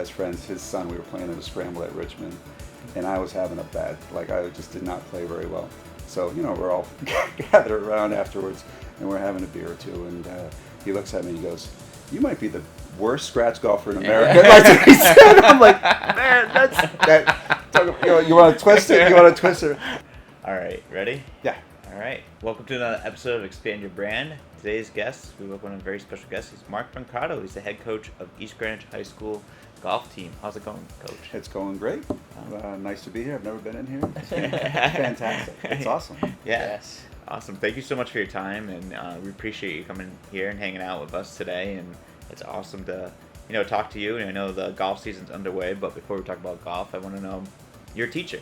best friends, his son, we were playing in a scramble at Richmond, and I was having a bad, like I just did not play very well. So, we're all gathered around afterwards, and we're having a beer or two, and he looks at me and he goes, "You might be the worst scratch golfer in America." That's what he said. I'm like, man, that's that. You want to twist it? You want to twist it? All right, ready? Yeah. All right. Welcome to another episode of Expand Your Brand. Today's guest, we welcome a very special guest. He's Marc Brocato. He's the head coach of East Greenwich High School golf team. How's it going, Coach? It's going great. Nice to be here. I've never been in here. It's fantastic. It's awesome. Yeah. Yes. Awesome. Thank you so much for your time, and we appreciate you coming here and hanging out with us today. And it's awesome to, talk to you. And I know the golf season's underway, but before we talk about golf, I want to know, you're a teacher.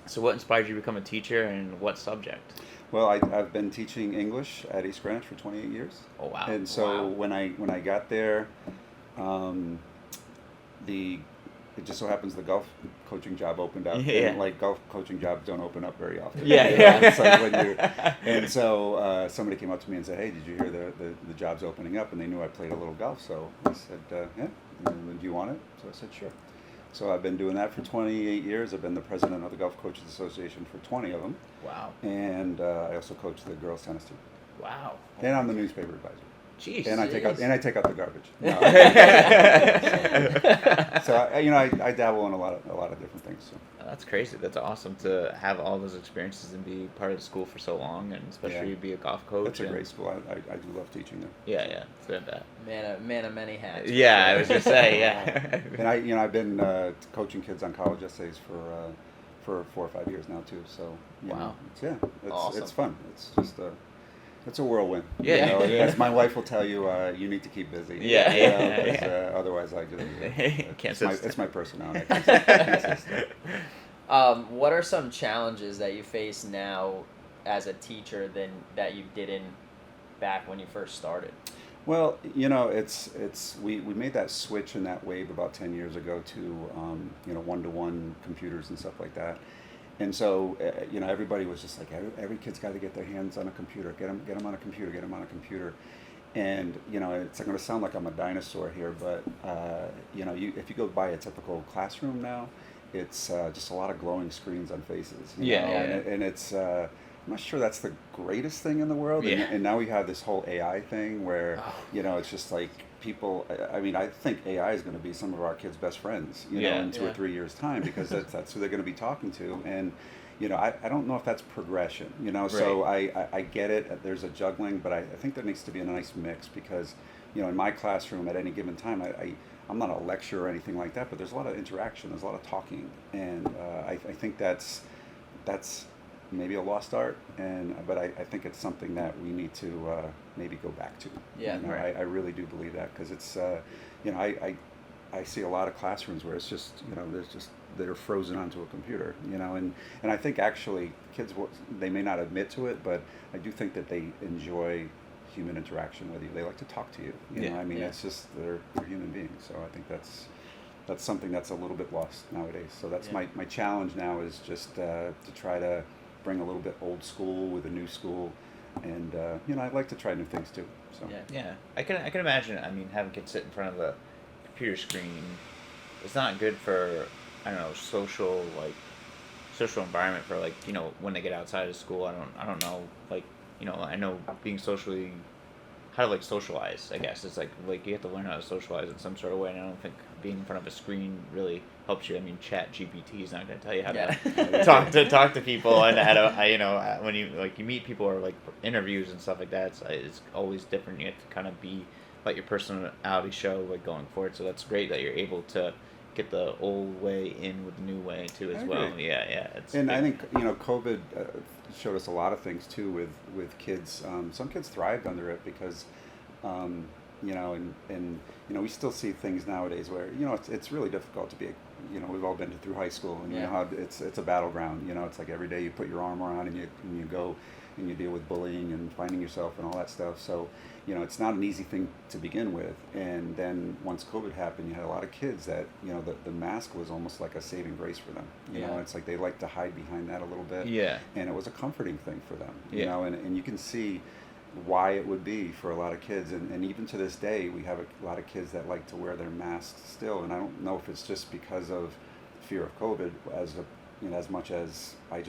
So what inspired you to become a teacher, and what subject? Well, I've been teaching English at East Greenwich for 28 years. Oh, wow. And so when I got there, it just so happens the golf coaching job opened up. Yeah. And like golf coaching jobs don't open up very often. Yeah. It's like when you, and so somebody came up to me and said, "Hey, did you hear the job's opening up?" And they knew I played a little golf, so I said, "Yeah. And do you want it?" So I said, "Sure." So I've been doing that for 28 years. I've been the president of the Golf Coaches Association for 20 of them. Wow. And I also coach the girls tennis team. Wow. And I'm the newspaper advisor. Jeez. And I take out the garbage. No. So I dabble in a lot of different things. So. That's crazy. That's awesome to have all those experiences and be part of the school for so long, and especially be a golf coach. It's a great school. I do love teaching there. Yeah, it's good that. Man of many hats. Yeah, I was gonna say, yeah. And I've been coaching kids on college essays for 4 or 5 years now too. So wow. It's fun. It's just it's a whirlwind. Yeah. As my wife will tell you, you need to keep busy. Yeah. Otherwise, I just it's my personality. I can't sit still. What are some challenges that you face now as a teacher that you didn't back when you first started? Well, it's we made that switch and that wave about 10 years ago to one-to-one computers and stuff like that. And so, everybody was just like, every kid's got to get their hands on a computer, get them on a computer. And, it's going to sound like I'm a dinosaur here, but, if you go by a typical classroom now, it's just a lot of glowing screens on faces. And it's, I'm not sure that's the greatest thing in the world. Yeah. And now we have this whole AI thing where, it's just like people, I think AI is going to be some of our kids' best friends, in 2 or 3 years' time, because that's who they're going to be talking to. And, I don't know if that's progression, so I get it. There's a juggling, but I think there needs to be a nice mix because, in my classroom at any given time, I'm not a lecturer or anything like that, but there's a lot of interaction, there's a lot of talking. And I think that's maybe a lost art, but I think it's something that we need to maybe go back to. Yeah, I really do believe that because it's I see a lot of classrooms where it's just they're frozen onto a computer, and I think actually kids, they may not admit to it, but I do think that they enjoy human interaction with you. They like to talk to you. It's just they're human beings. So I think that's something that's a little bit lost nowadays. So that's my challenge now is just to try to bring a little bit old school with a new school, and I'd like to try new things too. So I can imagine. Having kids sit in front of a computer screen, it's not good for social environment for when they get outside of school. I don't know I know being socially, how to socialize. I guess it's like you have to learn how to socialize in some sort of way, and I don't think being in front of a screen really helps you. Chat GPT is not going to tell you how to talk to people, and how to when you meet people or interviews and stuff like that. It's always different. You have to kind of let your personality show going forward. So that's great that you're able to get the old way in with the new way too as well. Agree. Yeah. I think COVID showed us a lot of things too with kids. Some kids thrived under it because we still see things nowadays where it's really difficult to be we've all been through high school, and you know how it's a battleground. It's like every day you put your armor on and you go and you deal with bullying and finding yourself and all that stuff. So it's not an easy thing to begin with. And then once COVID happened, you had a lot of kids that the mask was almost like a saving grace for them. It's like they like to hide behind that a little bit. Yeah. And it was a comforting thing for them. Yeah. And you can see why it would be for a lot of kids, and even to this day we have a lot of kids that like to wear their masks still, and I don't know if it's just because of fear of COVID as much as I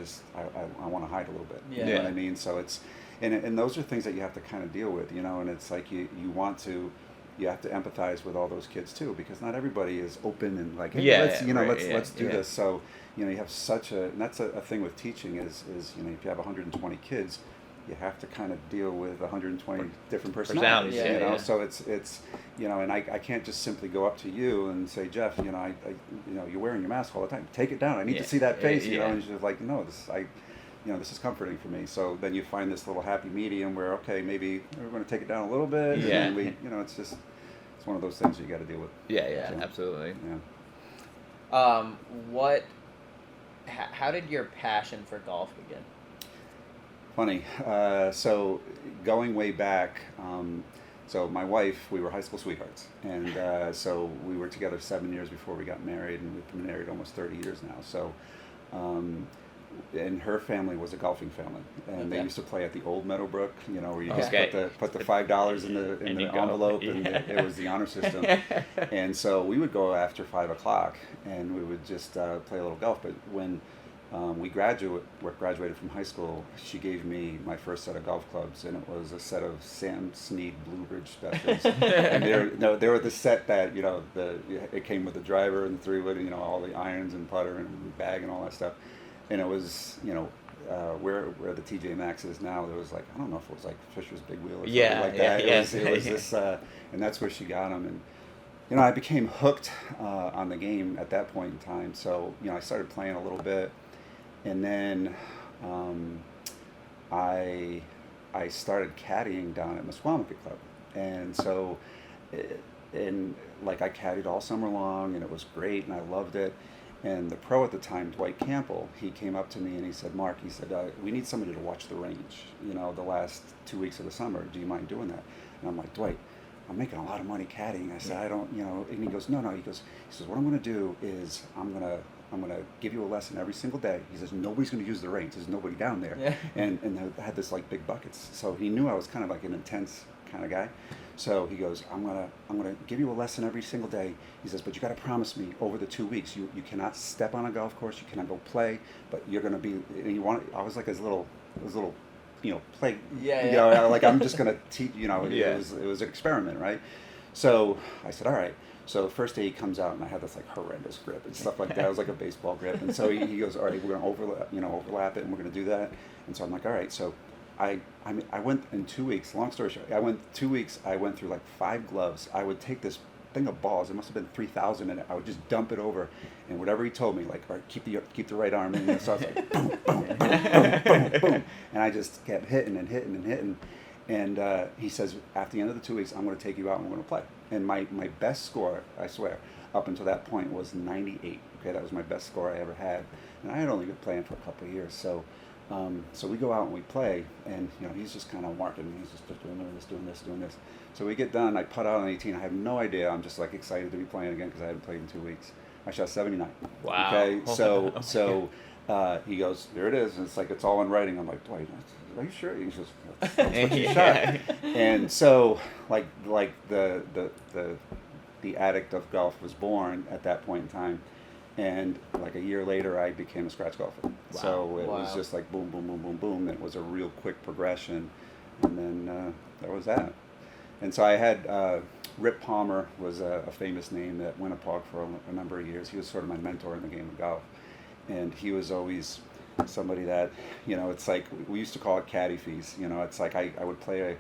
want to hide a little bit. Yeah. You know what I mean? So it's and those are things that you have to kind of deal with, and it's like you have to empathize with all those kids too, because not everybody is open and like, hey, let's do this. So you have and that's a thing with teaching is if you have 120 kids, you have to kind of deal with 120 different personalities. So it's and I can't just simply go up to you and say, Jeff, you're wearing your mask all the time. Take it down. I need to see that face. And it's just like, no, this is comforting for me. So then you find this little happy medium where, okay, maybe we're going to take it down a little bit. Yeah. And we, it's one of those things you got to deal with. Yeah, absolutely. Yeah. How did your passion for golf begin? Funny. So going way back, so my wife, we were high school sweethearts. And so we were together 7 years before we got married, and we've been married almost 30 years now. So, and her family was a golfing family, and they used to play at the old Meadowbrook, where you just put the $5 in the envelope, and it was the honor system. And so we would go after 5 o'clock, and we would just play a little golf. But when we graduated from high school, she gave me my first set of golf clubs, and it was a set of Sam Snead Blue Ridge Specials. And they were the set that it came with the driver and the 3-wood, and all the irons and putter and bag and all that stuff. And it was, where the TJ Maxx is now, there was like, I don't know if it was like Fisher's Big Wheel or something like that. It was this, and that's where she got them. And, I became hooked on the game at that point in time. So, I started playing a little bit. And then I started caddying down at Musqueamacet Club. And so, I caddied all summer long, and it was great, and I loved it. And the pro at the time, Dwight Campbell, he came up to me and he said, Mark, we need somebody to watch the range, the last 2 weeks of the summer. Do you mind doing that? And I'm like, Dwight, I'm making a lot of money caddying. I said, I don't, and he goes, no. He says, what I'm going to do is I'm going to give you a lesson every single day. He says, nobody's going to use the range. There's nobody down there. Yeah. And I had this like big buckets. So he knew I was kind of like an intense kind of guy. So he goes, I'm gonna give you a lesson every single day. He says, but you got to promise me over the 2 weeks, you cannot step on a golf course, you cannot go play, but you're gonna be. And I was like his little, play. Like I'm just gonna teach. It was an experiment, right? So I said, all right. So the first day he comes out, and I had this like horrendous grip and stuff like that. It was like a baseball grip. And so he goes, all right, we're gonna overlap it, and we're gonna do that. And so I'm like, all right, so. I went in 2 weeks, long story short, I went 2 weeks, I went through like 5 gloves. I would take this thing of balls, it must have been 3,000 in it, I would just dump it over, and whatever he told me, like, all right, keep the right arm in, so I was like, boom, boom, boom, boom, boom, boom, and I just kept hitting and hitting and hitting, and he says, after the end of the 2 weeks, I'm going to take you out and we're going to play. And my best score, I swear, up until that point was 98, okay, that was my best score I ever had, and I had only been playing for a couple of years, so we go out and we play, and he's just kind of marking me. He's just doing this. So we get done. I putt out on 18. I have no idea. I'm just like excited to be playing again because I hadn't played in 2 weeks. I shot 79. Wow. Okay. So he goes, there it is. And it's like it's all in writing. I'm like, Dwight, are you sure? He says, that's what you shot. And so like the addict of golf was born at that point in time. And like a year later, I became a scratch golfer. Wow. So it was just like boom, boom, boom, boom, boom. It was a real quick progression. And then that was that. And so I had Rip Palmer was a famous name at Winnipeg for a number of years. He was sort of my mentor in the game of golf. And he was always somebody that, it's like we used to call it caddy fees. It's like I would play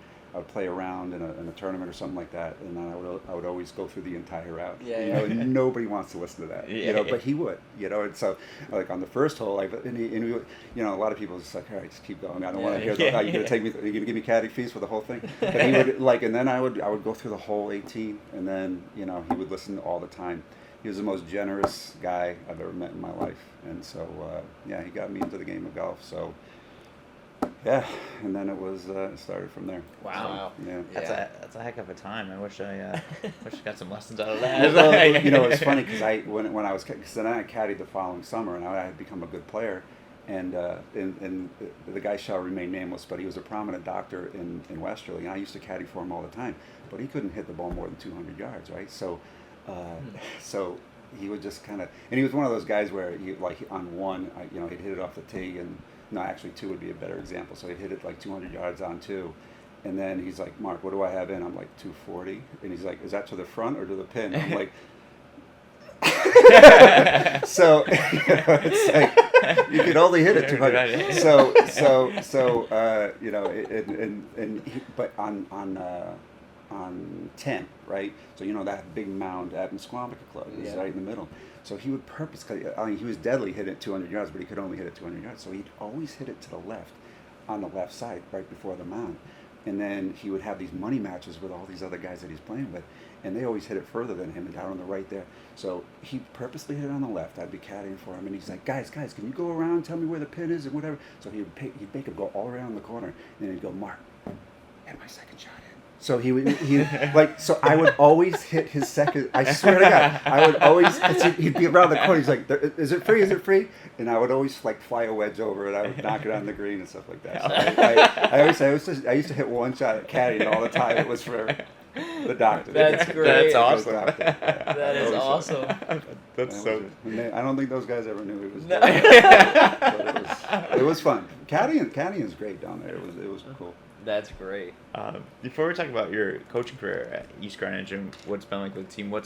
a round in a tournament or something like that, and then I would always go through the entire round. And nobody wants to listen to that. But he would. And so like on the first hole, a lot of people just like, all right, just keep going. I don't want to hear. Are you gonna give me caddy fees for the whole thing? But he would and then I would go through the whole 18, and then he would listen all the time. He was the most generous guy I've ever met in my life, and so he got me into the game of golf. So. Yeah, and then it started from there. Wow. So, yeah. That's a heck of a time. I wish I got some lessons out of that. Well, it's funny because when I was, because then I caddied the following summer, and I had become a good player, And the guy shall remain nameless, but he was a prominent doctor in Westerly, and I used to caddy for him all the time. But he couldn't hit the ball more than 200 yards, right? So, so he would just kind of, and he was one of those guys where he, like on one, he'd hit it off the tee, and no, actually two would be a better example. So he'd hit it like 200 yards on two, and then he's like, Mark, what do I have in? I'm like 240, and he's like, is that to the front or to the pin? I'm like. So it's like you can only hit it 200. But on 10, right? So that big mound at Musqueamica Club is right in the middle. So he would purposely. I mean, he was deadly hitting it 200 yards, but he could only hit it 200 yards. So he'd always hit it to the left, on the left side, right before the mound. And then he would have these money matches with all these other guys that he's playing with, and they always hit it further than him and down on the right there. So he purposely hit it on the left. I'd be caddying for him, and he's like, guys, can you go around, tell me where the pin is and whatever. So he'd make him go all around the corner, and then he'd go, Mark, hit my second shot in. So so I would always hit his second. I swear to God, I would always. He'd be around the corner. He's like, "Is it free? Is it free?" And I would always like fly a wedge over it. I would knock it on the green and stuff like that. So I used to hit one shot at caddy all the time. It was for the doctor. That's great. That's awesome. That is awesome. That's so. I don't think those guys ever knew it was. But it was fun. Caddying is great down there. It was cool. That's great. Before we talk about your coaching career at East Greenwich and what's been like with the team, do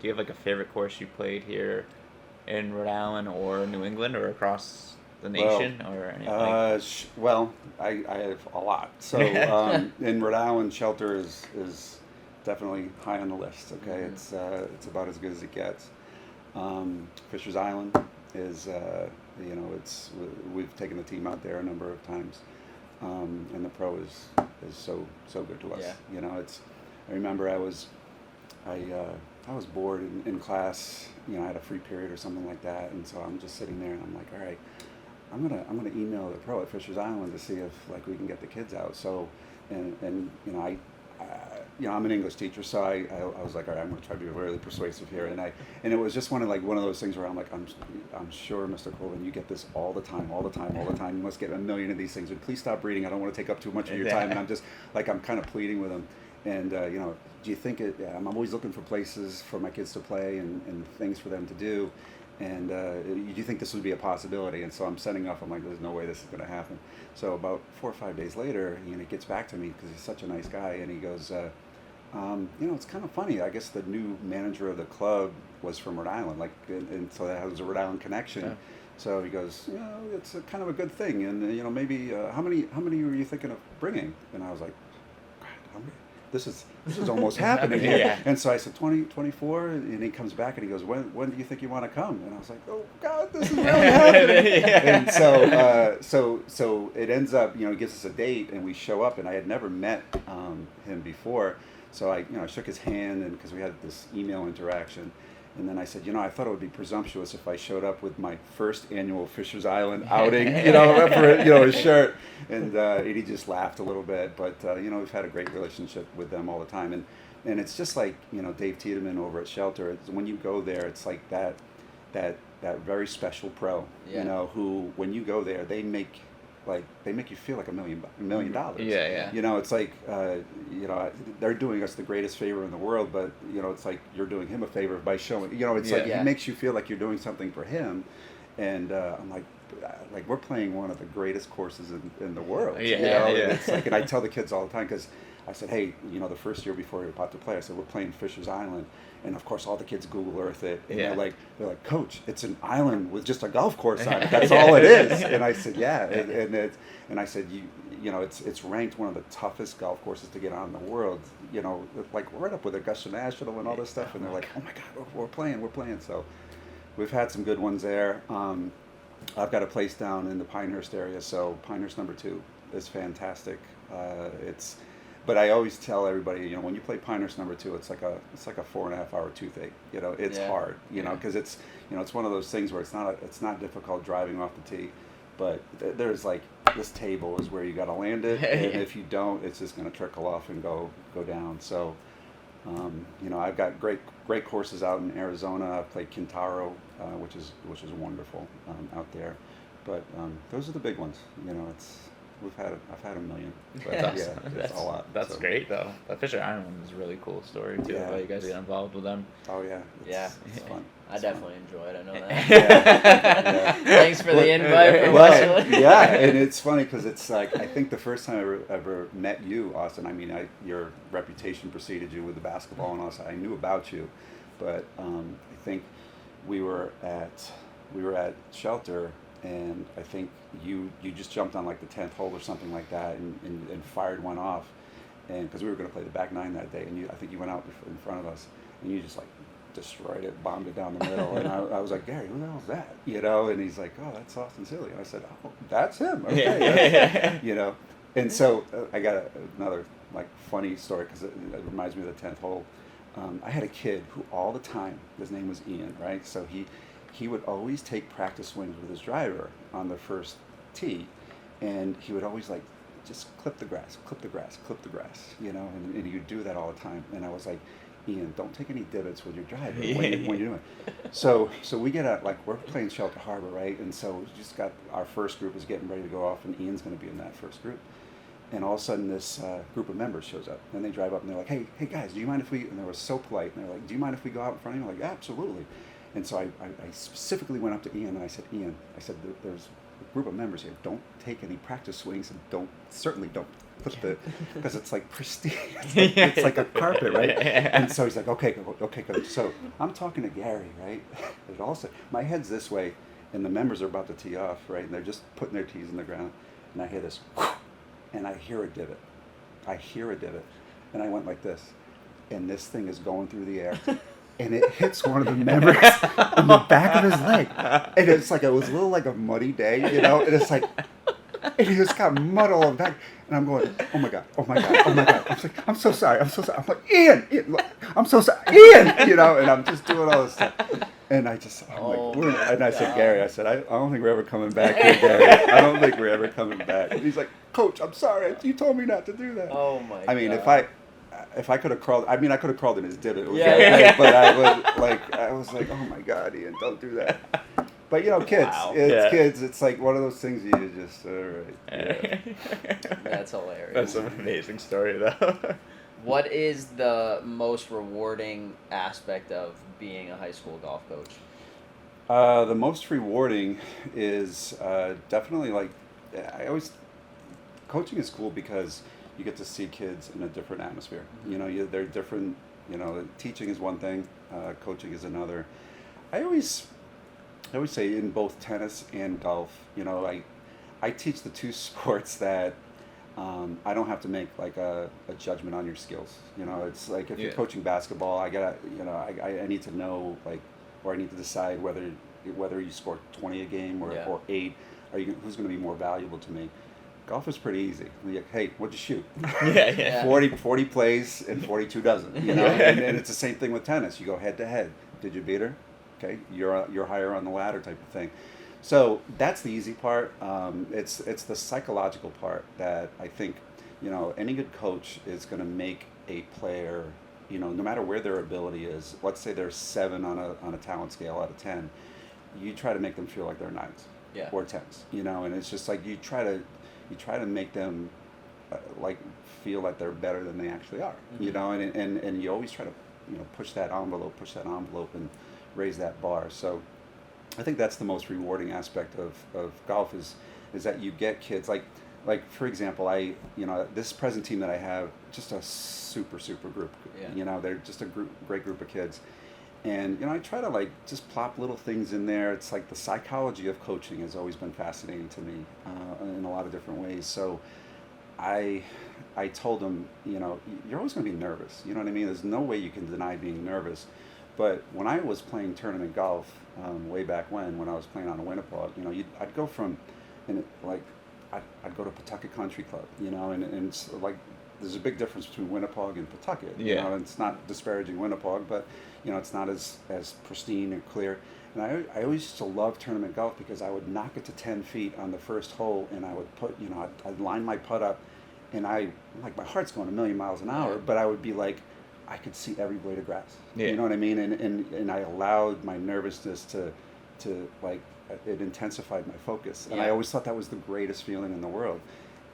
you have like a favorite course you played here in Rhode Island or New England or across the nation or anything? Well, I have a lot. So in Rhode Island, Shelter is definitely high on the list. Okay, mm-hmm. It's about as good as it gets. Fisher's Island is we've taken the team out there a number of times. And the pro is so good to us. Yeah. I remember I was bored in class. I had a free period or something like that, and so I'm just sitting there and I'm like, all right, I'm gonna email the pro at Fisher's Island to see if like we can get the kids out. So, and I'm an English teacher, so I was like, all right, I'm gonna try to be really persuasive here, and it was just one of those things where I'm like, I'm sure, Mr. Colvin, you get this all the time. You must get a million of these things, and please stop reading. I don't want to take up too much of your time, and I'm just like, I'm kind of pleading with him, and do you think I'm always looking for places for my kids to play and things for them to do. And do you think this would be a possibility? And so I'm sending off. I'm like, there's no way this is going to happen. So about 4 or 5 days later, he gets back to me because he's such a nice guy, and he goes, it's kind of funny. I guess the new manager of the club was from Rhode Island, and so that was a Rhode Island connection. Yeah. So he goes, it's kind of a good thing, and maybe how many were you thinking of bringing? And I was like, God, how many? This is almost happening here. Yeah. And so I said 20, 24, and he comes back and he goes, when do you think you want to come? And I was like, oh God, this is really happening. And so it ends up, he gives us a date, and we show up, and I had never met him before. So I shook his hand, and because we had this email interaction. And then I said, I thought it would be presumptuous if I showed up with my first annual Fisher's Island outing, for his shirt. And he just laughed a little bit. But, we've had a great relationship with them all the time. And it's just like, Dave Tiedemann over at Shelter. When you go there, it's like that very special pro, who, when you go there, they make you feel like $1 million. Yeah. It's like, they're doing us the greatest favor in the world, but, it's like you're doing him a favor by showing, it makes you feel like you're doing something for him. And I'm like we're playing one of the greatest courses in the world. Yeah. And it's like, and I tell the kids all the time, because I said, hey, the first year before we were about to play, I said, we're playing Fisher's Island. And of course, all the kids Google Earth it, and they're like, Coach, it's an island with just a golf course on it. That's all it is. And I said, yeah, and I said, it's ranked one of the toughest golf courses to get on in the world. Like right up with Augusta National and all this stuff. And they're like, oh my God, we're playing. So we've had some good ones there. I've got a place down in the Pinehurst area, so Pinehurst number 2 is fantastic. But I always tell everybody, when you play Pinehurst number 2, it's like a 4.5 hour toothache. It's hard, because it's one of those things where it's not difficult driving off the tee, but there's like this table is where you got to land it, and if you don't, it's just going to trickle off and go down. So, I've got great courses out in Arizona. I've played Quintaro, which is wonderful out there. But those are the big ones. You know, I've had a million. But That's yeah, awesome. it's a lot. That's so. great though. That Fisher Island one is a really cool story too. Yeah, How you guys get involved with them. Oh yeah. It's fun. I definitely enjoyed. I know that. Yeah. Thanks for the invite. For Well, yeah, and it's funny because it's like I think the first time I ever met you, Austin. I mean, your reputation preceded you with the basketball and all that. I knew about you, but I think we were at Shelter, and I think you just jumped on like the 10th hole or something like that, and fired one off, and because we were going to play the back nine that day, and I think you went out in front of us, and you just like destroyed it, bombed it down the middle, and I was like, Gary, who the hell is that? You know, and he's like, oh, that's Austin Silly. And I said, oh, that's him. Okay, you know, and so I got another like funny story because it reminds me of the 10th hole. I had a kid who all the time, his name was Ian, right? So he would always take practice swings with his driver on the first tee, and he would always like just clip the grass, you know, and he would do that all the time. And I was like, Ian, don't take any divots with your driver when you're doing it. So we get out, like we're playing Shelter Harbor, right? And so we just got our first group is getting ready to go off, and Ian's going to be in that first group. And all of a sudden, this group of members shows up, and they drive up, and they're like, "Hey guys, do you mind if we?" And they were so polite, and they're like, "Do you mind if we go out in front of you?" I'm like, "Absolutely." And so I specifically went up to Ian, and I said, "Ian, I said there's a group of members here. Don't take any practice swings, and certainly don't put because it's like pristine. It's like a carpet, right?" And so he's like, "Okay, good." So I'm talking to Gary, right? And also my head's this way, and the members are about to tee off, right? And they're just putting their tees in the ground, and I hear this. And I hear a divot. And I went like this. And this thing is going through the air. And it hits one of the members in the back of his leg. And it's like, it was a little like a muddy day, you know? And it's like, and he just got mud all over back. And I'm going, oh my God. I'm like, I'm so sorry. I'm like, Ian, look, I'm so sorry. Ian, you know? And I'm just doing all this stuff. And I just, and I said, Gary, I said, I don't think we're ever coming back here, Gary. I don't think we're ever coming back. And he's like, Coach, I'm sorry. You told me not to do that. Oh my God. I mean, if I could have crawled, I could have crawled in his divot. It was but I was like, oh my God, Ian, don't do that. But you know, kids, kids. It's like one of those things you just, all right. Yeah. That's hilarious. That's an amazing story, though. What is the most rewarding aspect of being a high school golf coach? The most rewarding is definitely like coaching is cool because you get to see kids in a different atmosphere. You know, they're different. You know, teaching is one thing, coaching is another. I always say in both tennis and golf, you know, I teach the two sports that I don't have to make like a judgment on your skills. You know, it's like if you're coaching basketball, I need to know or I need to decide whether you score 20 a game or 8. Who's going to be more valuable to me? Golf is pretty easy. Like, hey, what'd you shoot? 40 plays and 42 doesn't. You know, and it's the same thing with tennis. You go head to head. Did you beat her? Okay, you're higher on the ladder type of thing. So that's the easy part. It's the psychological part that I think, you know, any good coach is going to make a player, you know, no matter where their ability is. Let's say they're 7 on a talent scale out of 10. You try to make them feel like they're 9s or 10s. You know, and it's just like you try to make them like feel like they're better than they actually are. Mm-hmm. You know, and you always try to, you know, push that envelope and raise that bar. So I think that's the most rewarding aspect of golf is that you get kids like for example, this present team that I have, just a super group. You know, they're just a great group of kids. And, you know, I try to like just plop little things in there. It's like the psychology of coaching has always been fascinating to me in a lot of different ways. So I told them, you know, you're always going to be nervous. You know what I mean? There's no way you can deny being nervous. But when I was playing tournament golf way back when I was playing on a Winnipeg, you know, I'd go from, I'd go to Pawtucket Country Club, you know, and it's like there's a big difference between Winnipeg and Pawtucket. You know, and it's not disparaging Winnipeg, but you know, it's not as pristine and clear. And I always used to love tournament golf because I would knock it to 10 feet on the first hole, and I would put, you know, I'd line my putt up, and my heart's going a million miles an hour, but I would be like, I could see every blade of grass. You know what I mean? And I allowed my nervousness to to like, it intensified my focus. And Yeah. I always thought that was the greatest feeling in the world.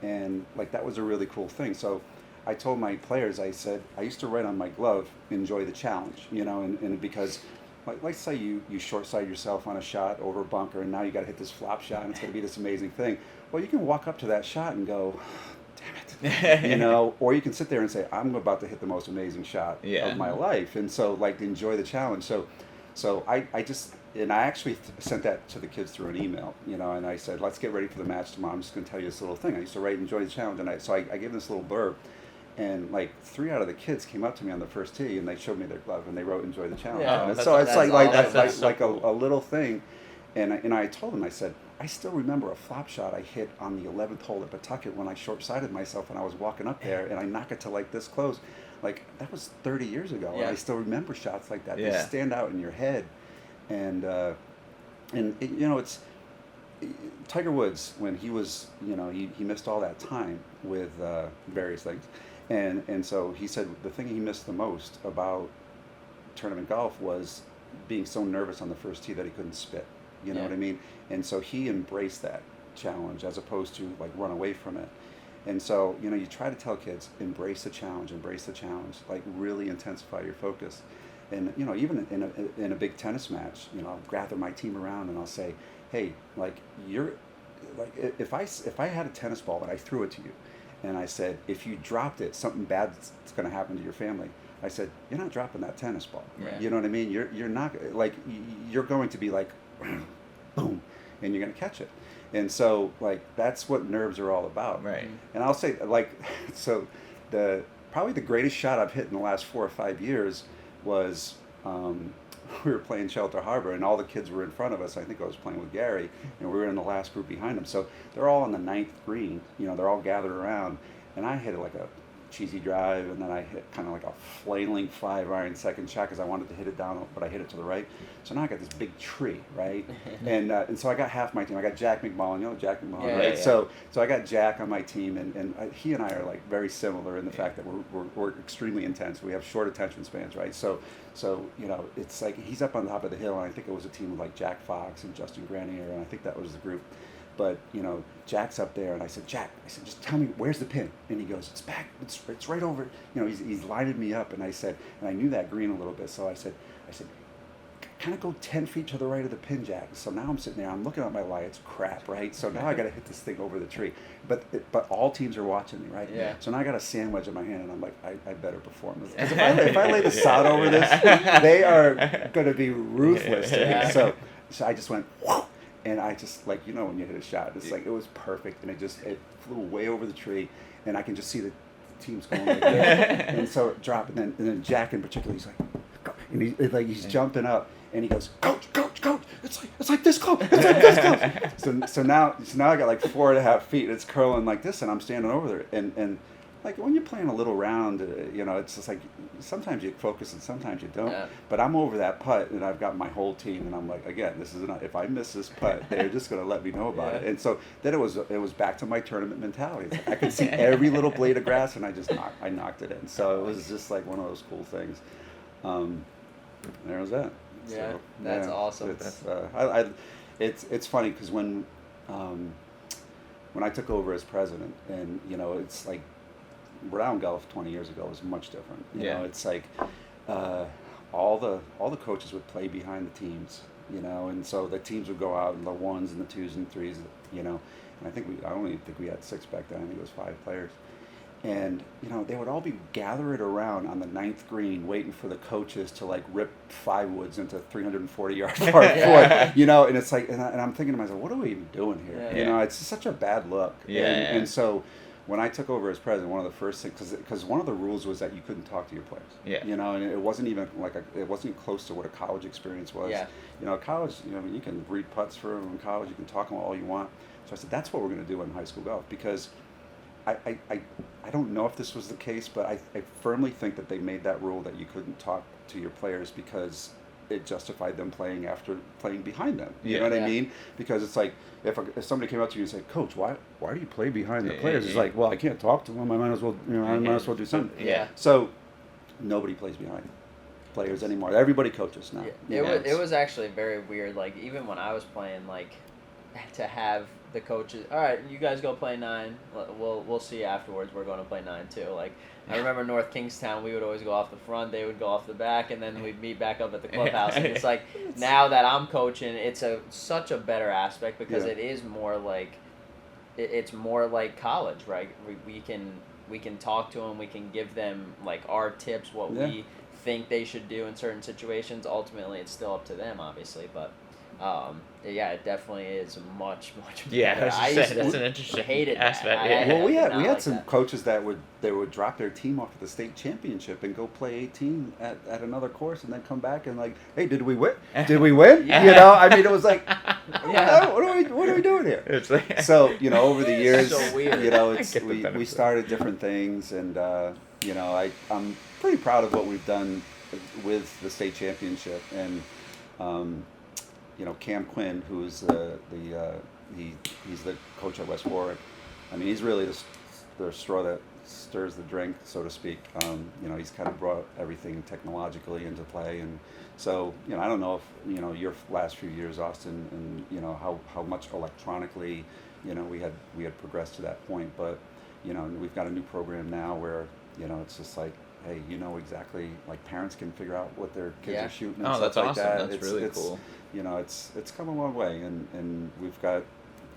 And like, that was a really cool thing. So I told my players, I said, I used to write on my glove, enjoy the challenge, you know, and because, like, let's say you short-side yourself on a shot over a bunker, and now you got to hit this flop shot, and it's going to be this amazing thing. Well, you can walk up to that shot and go, damn it, you know, or you can sit there and say, I'm about to hit the most amazing shot of my life. And so, like, enjoy the challenge. So I just, and I actually sent that to the kids through an email, you know, and I said, let's get ready for the match tomorrow. I'm just going to tell you this little thing. I used to write, enjoy the challenge. And I gave them this little blurb. And like 3 out of the kids came up to me on the first tee, and they showed me their glove, and they wrote "Enjoy the challenge." Yeah, on it. that's- So it's that's like awesome. That's so like cool. a little thing. And I told them, I said, I still remember a flop shot I hit on the 11th hole at Pawtucket when I short-sided myself, and I was walking up there, and I knocked it to like this close. Like, that was 30 years ago, and I still remember shots like that. They stand out in your head. And it, you know, it's Tiger Woods, when he was, you know, he missed all that time with various things. And so he said the thing he missed the most about tournament golf was being so nervous on the first tee that he couldn't spit. You know what I mean? And so he embraced that challenge as opposed to like run away from it. And so, you know, you try to tell kids, embrace the challenge, like really intensify your focus. And, you know, even in a big tennis match, you know, I'll gather my team around and I'll say, hey, like, if I had a tennis ball and I threw it to you, and I said, if you dropped it, something bad's going to happen to your family. I said, you're not dropping that tennis ball. Right. You know what I mean? You're not, like, you're going to be like, boom, and you're going to catch it. And so, like, that's what nerves are all about. Right. And I'll say, like, so probably the greatest shot I've hit in the last 4 or 5 years was, we were playing Shelter Harbor, and all the kids were in front of us. I think I was playing with Gary, and we were in the last group behind them. So they're all on the 9th green. You know, they're all gathered around, and I hit like a cheesy drive, and then I hit kind of like a flailing 5-iron second shot because I wanted to hit it down, but I hit it to the right. So now I got this big tree, right? And so I got half my team. I got Jack McMullen, you know Jack McMullen, right? Yeah. So I got Jack on my team, and he and I are like very similar in the fact that we're extremely intense. We have short attention spans, right? So you know, it's like he's up on the top of the hill, and I think it was a team with like Jack Fox and Justin Grenier, and I think that was the group. But, you know, Jack's up there, and I said, Jack, just tell me, where's the pin? And he goes, it's back, it's right over, you know, he's lining me up, and I said, and I knew that green a little bit, so I said, kind of go 10 feet to the right of the pin, Jack. So now I'm sitting there, I'm looking at my lie, it's crap, right? So now I got to hit this thing over the tree. But all teams are watching me, right? Yeah. So now I got a sandwich in my hand, and I'm like, I better perform this. Because if I lay the sod over this, they are going to be ruthless to me. So I just went, whoa. And I just, like, you know, when you hit a shot, it's like, it was perfect, and it flew way over the tree, and I can just see the teams going like this. And so it dropped, and then Jack in particular, he's like, go. And he's jumping up, and he goes, coach, it's like this close, so now I got like 4.5 feet, it's curling like this, and I'm standing over there, and like when you're playing a little round, you know, it's just like sometimes you focus and sometimes you don't. Yeah. But I'm over that putt, and I've got my whole team, and I'm like, again, this is not, if I miss this putt, they're just going to let me know about it. And so then it was back to my tournament mentality. It's like I could see every little blade of grass, and I knocked it in. So it was just like one of those cool things. There was that. Yeah, so, that's awesome. It's funny because when I took over as president, and you know, it's like Rhode Island golf 20 years ago was much different. You know, it's like all the coaches would play behind the teams, you know, and so the teams would go out in the 1s and the 2s and 3s, you know, and I only think we had 6 back then. I think it was 5 players. And, you know, they would all be gathered around on the 9th green waiting for the coaches to, like, rip 5 woods into 340-yard par 4, you know, and it's like, and I'm thinking to myself, what are we even doing here? You know, it's such a bad look. And so when I took over as president, one of the first things, because one of the rules was that you couldn't talk to your players. You know, and it wasn't even it wasn't close to what a college experience was. You know, college, you know, you can read putts for them in college, you can talk them all you want. So I said, that's what we're going to do in high school golf, because I don't know if this was the case, but I firmly think that they made that rule that you couldn't talk to your players because it justified them playing behind them. You know what I mean? Because it's like, if somebody came up to you and said, Coach, why do you play behind the players? It's like, well, I can't talk to them. I might as well do something. So nobody plays behind. players anymore. Everybody coaches now. Yeah. It was actually very weird. Like even when I was playing, like to have the coaches. All right, you guys go play 9. We'll see afterwards. We're going to play 9 too. Like I remember North Kingstown, we would always go off the front. They would go off the back, and then we'd meet back up at the clubhouse. And it's like now that I'm coaching, it's such a better aspect because it is more like it's more like college, right? We can talk to them. We can give them like our tips, what we think they should do in certain situations. Ultimately, it's still up to them, obviously, but. It definitely is much better. Yeah, that's an interesting aspect. Well, we had some coaches that would drop their team off at the state championship and go play 18 at another course and then come back and like, hey, did we win? Did we win? Yeah. You know, I mean, it was like, what are we doing here? It's like, so over the years, so weird. We started different things, and I'm pretty proud of what we've done with the state championship and. Cam Quinn, who's he's the coach at West Warwick. I mean, he's really the straw that stirs the drink, so to speak. He's kind of brought everything technologically into play, and so I don't know if your last few years, Austin, and how much electronically we had progressed to that point, but we've got a new program now where it's just like. Hey, exactly. Like parents can figure out what their kids are shooting. And stuff that's like awesome. That. That's really cool. It's come a long way, and we've got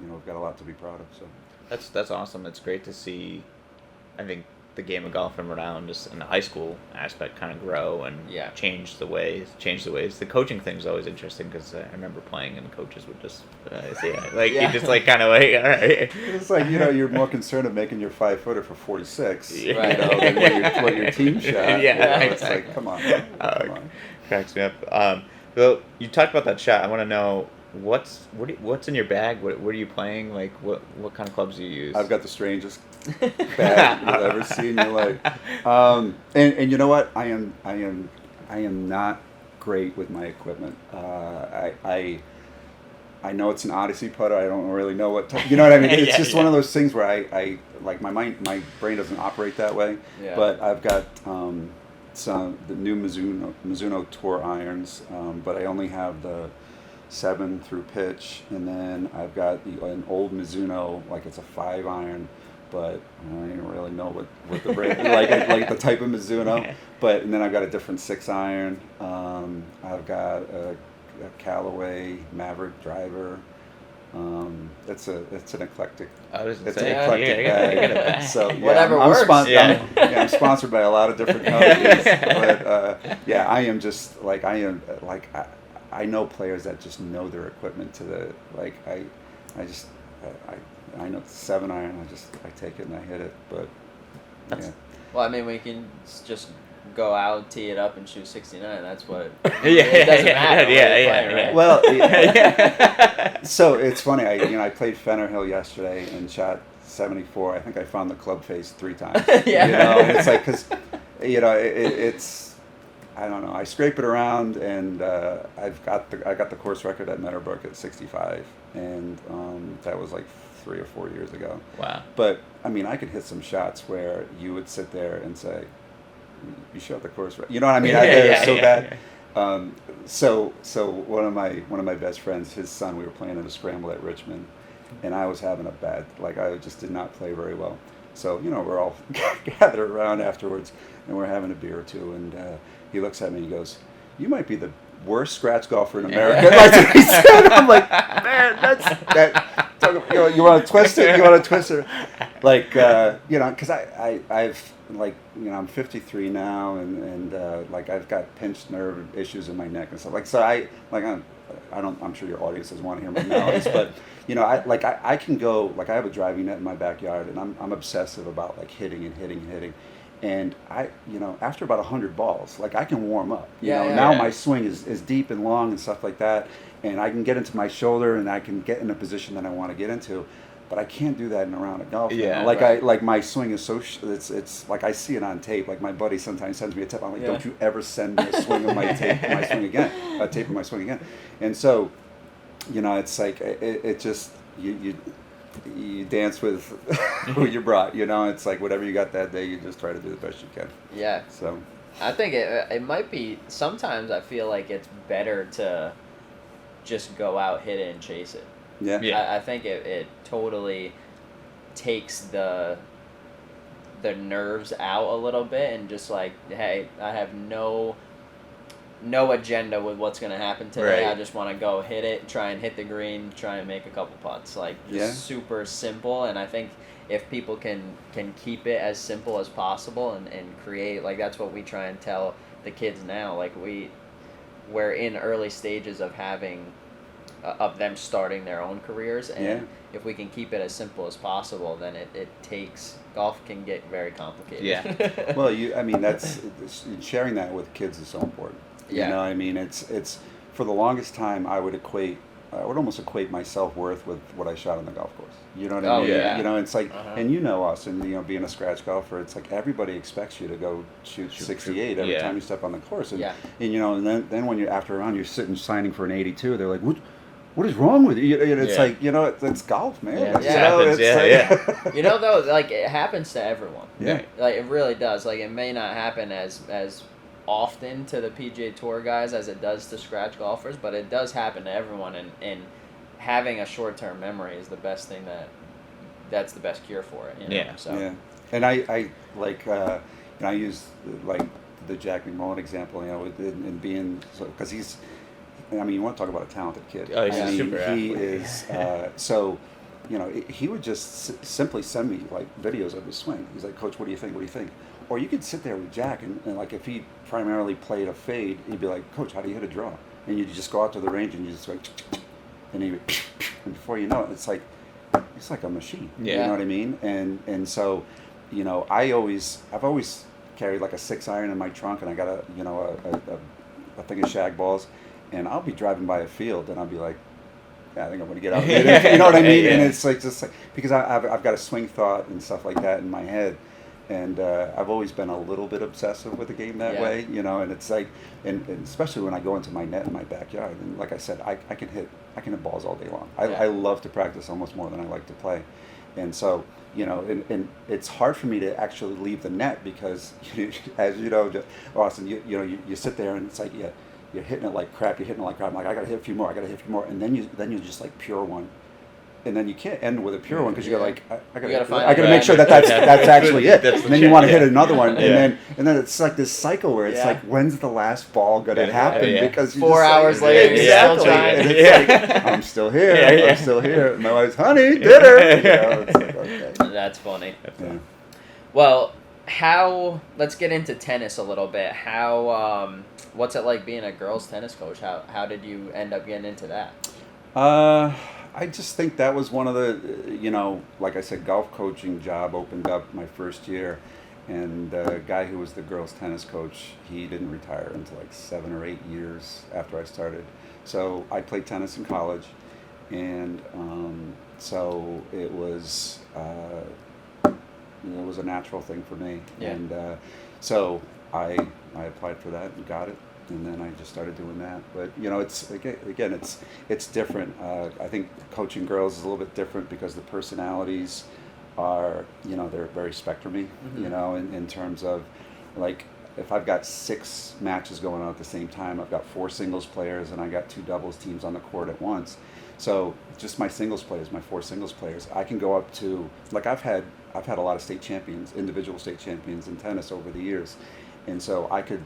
a lot to be proud of. So that's awesome. It's great to see. I think the game of golf in Rhode Island, just in the high school aspect, kind of grow and change the ways. The coaching thing's always interesting because I remember playing and coaches would just you just like kind of like all right. It's like you're more concerned of making your 5-footer for 46, than what your team shot. It's like come on. Cracks me up. Well, you talked about that shot. I want to know what's in your bag. What are you playing? Like what kind of clubs do you use? I've got the strangest bag you'll ever see in your life. And you know what? I am not great with my equipment. I know it's an Odyssey putter. I don't really know what you know what I mean. It's just one of those things where I like my brain doesn't operate that way. Yeah. But I've got the new Mizuno Tour irons, but I only have the 7 through pitch, and then I've got an old Mizuno, like it's a 5 iron, but I don't really know what the brand like the type of Mizuno. And then I've got a different 6 iron. I've got a Callaway Maverick driver. It's an eclectic. Bag. So whatever works. I'm sponsored by a lot of different companies, but I am just like I know players that just know their equipment to the like I know 7 iron. I take it and I hit it, but Well, I mean, we can just go out, tee it up, and shoot 69. That's what. It doesn't matter. Right? Well, so it's funny. I played Fenner Hill yesterday and shot 74. I think I found the club face 3 times. It's like because it's I don't know. I scrape it around, and I got the course record at Meadowbrook at 65, and that was like 3 or 4 years ago. Wow. But I mean, I could hit some shots where you would sit there and say, "You shot the course right." You know what I mean? Bad. So one of my best friends, his son, we were playing in a scramble at Richmond, and I was having a bad. Like I just did not play very well. So we're all gathered around afterwards, and we're having a beer or two, and he looks at me and he goes, "You might be the worst scratch golfer in America." That's what he said. I'm like, man, that's that. You want to twist it? You want to twist it? Like, because I've like, I'm 53 now, and like I've got pinched nerve issues in my neck and stuff. Like, so I'm sure your audience doesn't want to hear my maladies, but I can go, like I have a driving net in my backyard, and I'm obsessive about like hitting. And after about 100 balls, like I can warm up. Now my swing is deep and long and stuff like that, and I can get into my shoulder and I can get in a position that I want to get into, but I can't do that in a round of golf. Like my swing is so it's like I see it on tape. Like my buddy sometimes sends me a tip. I'm like, don't you ever send me a swing of my tape, my swing again, a tape of my swing again. And so, it's like it just you dance with who you brought, it's like whatever you got that day, you just try to do the best you can. Yeah. So I think it might be. Sometimes I feel like it's better to just go out, hit it, and chase it. Yeah. I think it totally takes the nerves out a little bit, and just like, hey, I have no agenda with what's going to happen today. Right. I just want to go hit it, try and hit the green, try and make a couple putts. Like, just super simple. And I think if people can keep it as simple as possible and create, like, that's what we try and tell the kids now. Like, we're in early stages of having of them starting their own careers, and if we can keep it as simple as possible, then it takes, golf can get very complicated. Yeah. Well, I mean, that's sharing that with kids is so important. Yeah. You know, I mean, it's for the longest time I would almost equate my self-worth with what I shot on the golf course. You know what I mean? Yeah. You know, it's like, and you know us, and you know, being a scratch golfer, it's like everybody expects you to go shoot 68 every time you step on the course. And, and you know, and then when you're after a round, you're sitting signing for an 82. They're like, what is wrong with you? And it's like, you know, it's golf, man. Yeah. You know, happens, You know, though, like, it happens to everyone. Yeah. Like, it really does. Like, it may not happen as often to the PGA Tour guys as it does to scratch golfers, but it does happen to everyone, and having a short-term memory is the best thing that's the best cure for it. You know? So. Yeah. And I like, and I use, like, the Jack McMullen example, you know, in being, because he's, I mean, you want to talk about a talented kid. Oh, he's I mean, super athlete. He is, so, you know, he would just simply send me, like, videos of his swing. He's like, Coach, what do you think? What do you think? Or you could sit there with Jack, and like, if he primarily played a fade, he'd be like, Coach, how do you hit a draw? And you just go out to the range, and you just like, and and before you know it, it's like a machine. Yeah. You know what I mean? And so, you know, I've always carried like a 6-iron in my trunk, and I got a thing of shag balls, and I'll be driving by a field, and I'll be like, yeah, I think I'm going to get out. You know what I mean? And it's like, just like, because I've got a swing thought and stuff like that in my head. And I've always been a little bit obsessive with the game that way, you know, and it's like, and especially when I go into my net in my backyard, and like I said, I can hit balls all day long. I love to practice almost more than I like to play. And so, you know, and it's hard for me to actually leave the net because, as you know, Austin, you sit there and it's like, you're hitting it like crap, I'm like, I got to hit a few more, and then you just like pure one. And then you can't end with a pure one because you got like I gotta make sure that's actually it. And then you want to hit another one, and then it's like this cycle where it's like, when's the last ball gonna happen? Because 4 hours later, exactly, still trying. and it's like, I'm still here. I'm still here. My wife's, honey, dinner. It's like, okay. That's funny. Yeah. Well, let's get into tennis a little bit. What's it like being a girls' tennis coach? How did you end up getting into that? I just think that was one of the, you know, like I said, golf coaching job opened up my first year, and the guy who was the girls' tennis coach, he didn't retire until like 7 or 8 years after I started. So I played tennis in college, and so it was a natural thing for me, and so I applied for that and got it. And then I just started doing that. But, you know, it's different. I think coaching girls is a little bit different because the personalities are, you know, they're very spectrumy, you know, in terms of, like, if I've got 6 matches going on at the same time, I've got 4 singles players and I got 2 doubles teams on the court at once. So just my 4 singles players, I can go up to, like, I've had a lot of individual state champions in tennis over the years. And so I could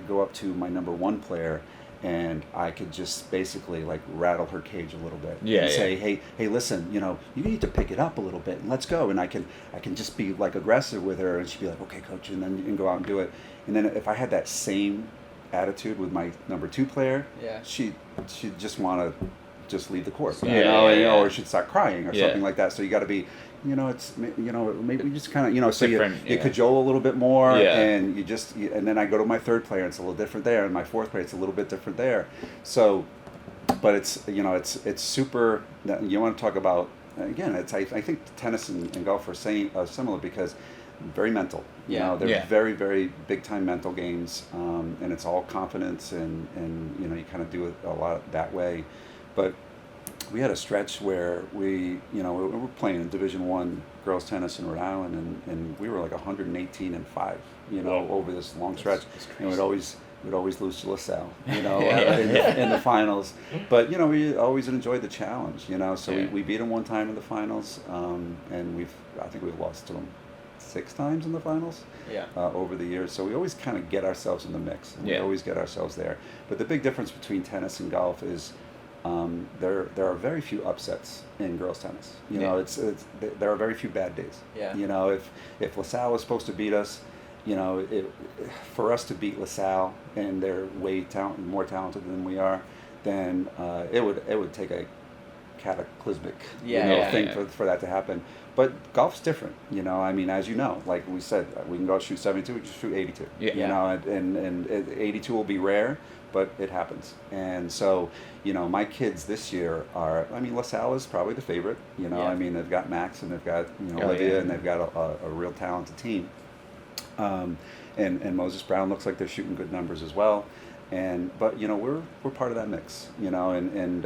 go up to my number 1 player, and I could just basically like rattle her cage a little bit and say, hey, listen, you know, you need to pick it up a little bit and let's go. And I can just be like aggressive with her, and she'd be like, okay, coach, and then you can go out and do it. And then if I had that same attitude with my number 2 player, she'd just want to just leave the court, or she'd start crying or something like that. So you got to be, you know, it's, you know, maybe just kind of, you know, so you cajole a little bit more, and and then I go to my 3rd player, and it's a little different there, and my 4th player, it's a little bit different there. So, but it's, you know, it's super. You want to talk about, again, it's I think tennis and golf are similar because very mental. You know, they're very, very big time mental games, and it's all confidence, and you know, you kind of do it a lot that way. But we had a stretch where we were playing in Division One girls tennis in Rhode Island, and we were like 118-5, over this long stretch, and we'd always lose to LaSalle, in the finals. But we always enjoyed the challenge, So we beat them one time in the finals, and I think we've lost to them 6 times in the finals. Over the years. So we always kind of get ourselves in the mix. And we always get ourselves there. But the big difference between tennis and golf is there are very few upsets in girls tennis. There are very few bad days. If LaSalle was supposed to beat us, for us to beat LaSalle, and they're more talented than we are, then it would take a cataclysmic thing for that to happen. But golf's different, as you know, like we said, we can go shoot 72, we can shoot 82, and 82 will be rare, but it happens. And so, my kids this year LaSalle is probably the favorite, they've got Max and they've got, Olivia, and they've got a real talented team. And Moses Brown looks like they're shooting good numbers as well. But we're part of that mix, and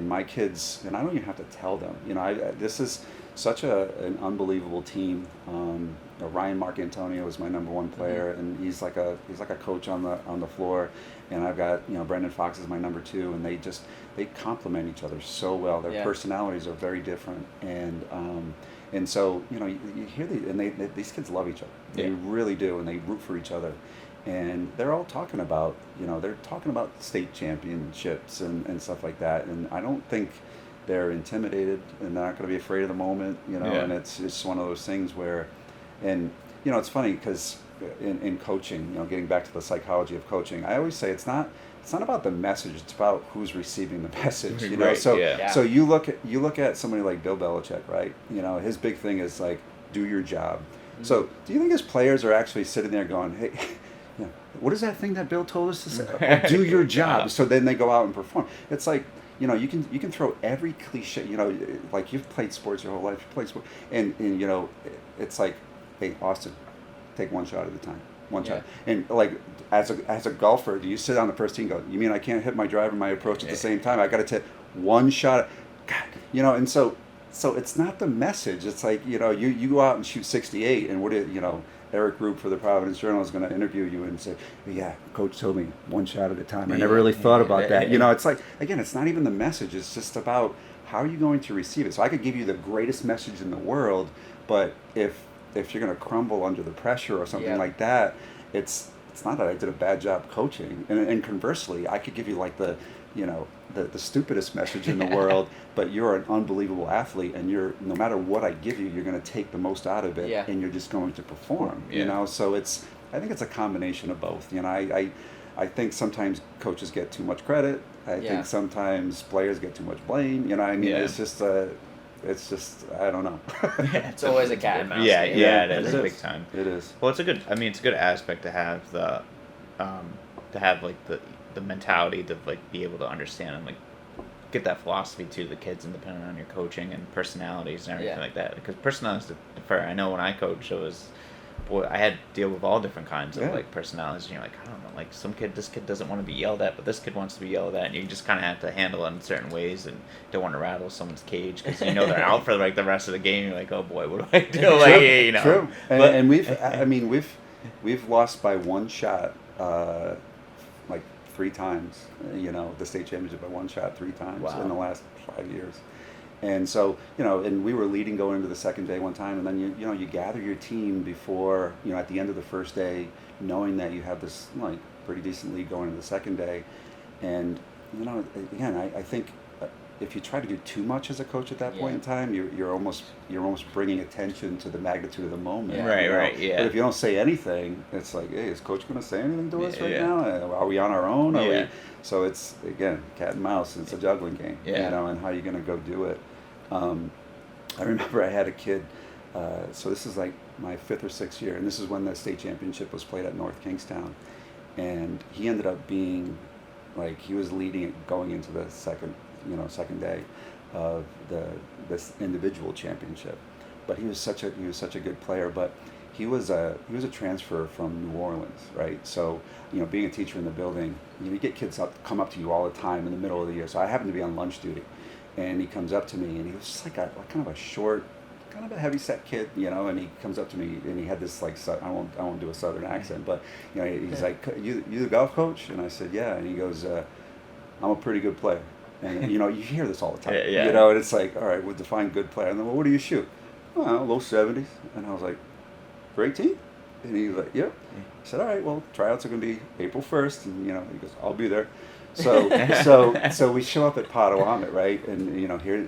my kids, and I don't even have to tell them, this is such an unbelievable team. Ryan Marc Antonio is my number 1 player, and he's like a coach on the floor, and I've got Brendan Fox is my number 2, and they complement each other so well. Their personalities are very different, and so you hear these kids love each other. They really do, and they root for each other. And they're all talking about, state championships and stuff like that. And I don't think they're intimidated, and they're not going to be afraid of the moment, and it's just one of those things where, and, it's funny because in coaching, getting back to the psychology of coaching, I always say it's not about the message, it's about who's receiving the message, Right, So you look at somebody like Bill Belichick, right? His big thing is like, do your job. Mm-hmm. So do you think his players are actually sitting there going, hey, what is that thing that Bill told us to say? Oh, do your job. So then they go out and perform. It's like, you can throw every cliche, like you've played sports your whole life, you played sports, and it's like, hey, Austin, take one shot at a time. One shot. And like as a golfer, do you sit on the first tee and go, you mean I can't hit my drive and my approach at the same time? I got to take one shot. God, and so it's not the message. It's like, you go out and shoot 68, and Eric Roop for the Providence Journal is going to interview you and say, yeah, coach told me one shot at a time. I never really thought about that. It's like, again, it's not even the message. It's just about how are you going to receive it. So I could give you the greatest message in the world, but if you're going to crumble under the pressure or something like that, it's not that I did a bad job coaching. And conversely, I could give you like the stupidest message in the world, but you're an unbelievable athlete, and no matter what I give you, you're going to take the most out of it, and you're just going to perform. So I think it's a combination of both. I think sometimes coaches get too much credit. I think sometimes players get too much blame. It's just I don't know. It's always a cat and mouse. It is big time. It is. Well, it's a good aspect to have the mentality to like be able to understand and like get that philosophy to the kids, and depending on your coaching and personalities and everything like that. Because personalities differ. I know when I coached, I had to deal with all different kinds of like personalities. And you're like, I don't know, like this kid doesn't want to be yelled at, but this kid wants to be yelled at, and you just kind of have to handle it in certain ways, and don't want to rattle someone's cage because they're out for like the rest of the game. You're like, oh boy, what do I do? True. And we've lost by one shot, like 3 times. The state championship by one shot 3 times in the last 5 years. And so, and we were leading going into the second day one time, and then you gather your team before, at the end of the first day, knowing that you have this like pretty decent lead going into the second day. And, again, I think if you try to do too much as a coach at that point in time, you're almost bringing attention to the magnitude of the moment. Right. But if you don't say anything, it's like, hey, is coach going to say anything to us right now? Are we on our own? So it's, again, cat and mouse. It's a juggling game. And how are you going to go do it? I remember I had a kid, so this is like my 5th or 6th year, and this is when the state championship was played at North Kingstown, and he ended up being, like, he was leading it going into the second day of this individual championship, but he was such a good player, but he was a transfer from New Orleans, right? So, being a teacher in the building, you get kids come up to you all the time in the middle of the year. So I happened to be on lunch duty. and he comes up to me, and he was just like kind of a short, kind of a heavy set kid, you know, and he comes up to me, and he had this like, I won't do a southern accent, but you know, he's like, you the golf coach? And I said, yeah. And he goes, I'm a pretty good player. And you know, you hear this all the time, you know, and it's like, all right, we'll define good player. And then, well, what do you shoot? Oh, low 70s. And I was like, for 18? And he was like, yep. I said, all right, well, tryouts are going to be April 1st. And, you know, he goes, I'll be there. So so we show up at Potawatomi, right? And, you know, here,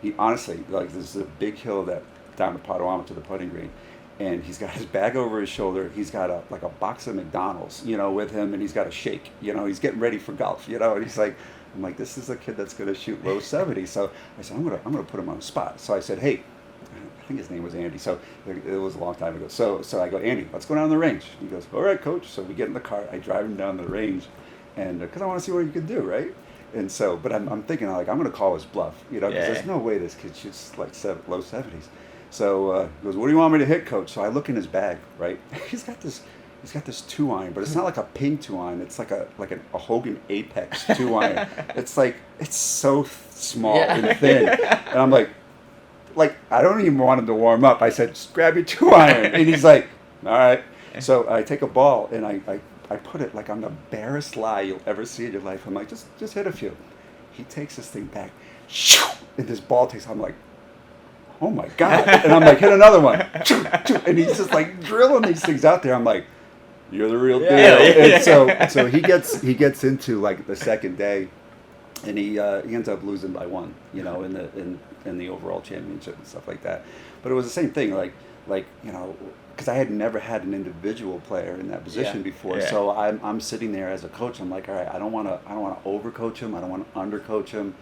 he honestly, like, there's a big hill that down to Potawatomi to the putting green. And he's got his bag over his shoulder. He's got a box of McDonald's, you know, with him. And he's got a shake, you know, he's getting ready for golf, you know. And he's like, I'm like, this is a kid that's going to shoot low 70s. So I said, I'm gonna put him on the spot. So I said, hey, I think his name was Andy. So it was a long time ago. So I go, Andy, let's go down the range. He goes, all right, coach. So we get in the car. I drive him down the range, and because I want to see what he can do, right? And so, but I'm thinking, like, I'm going to call his bluff, you know, because there's no way this kid shoots like low 70s. So he goes, what do you want me to hit, coach? So I look in his bag, right? He's got this 2-iron, but it's not like a ping 2-iron. It's like a Hogan Apex 2-iron. It's like, it's so small and thin. And I'm like, I don't even want him to warm up. I said, just grab your 2-iron. And he's like, all right. So I take a ball, and I put it like on the barest lie you'll ever see in your life. I'm like, just hit a few. He takes this thing back, and this ball takes, I'm like, oh my God. And I'm like, hit another one. And he's just like drilling these things out there. I'm like, you're the real deal. And so he gets into like the second day, and he ends up losing by 1, you know, in the overall championship and stuff like that. But it was the same thing, like you know, because I had never had an individual player in that position before. Yeah. So I'm sitting there as a coach. I'm like, all right, I don't want to overcoach him. I don't want to undercoach him.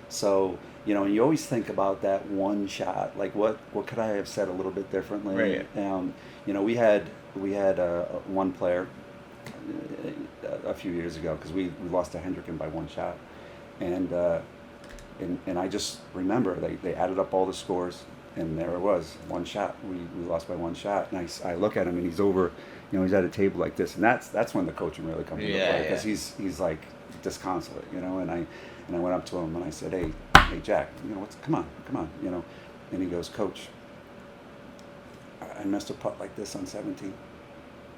So, you know, and you always think about that one shot. Like, what could I have said a little bit differently? Right. You know, we had one player a few years ago, because we lost to Hendricken by 1 shot, and I just remember they added up all the scores, and there it was, 1 shot. We lost by 1 shot, and I look at him, and he's over, you know, he's at a table like this, and that's when the coaching really comes into play, because he's like disconsolate, you know. And I went up to him and I said, hey Jack, you know, come on, you know. And he goes, Coach, I missed a putt like this on 17.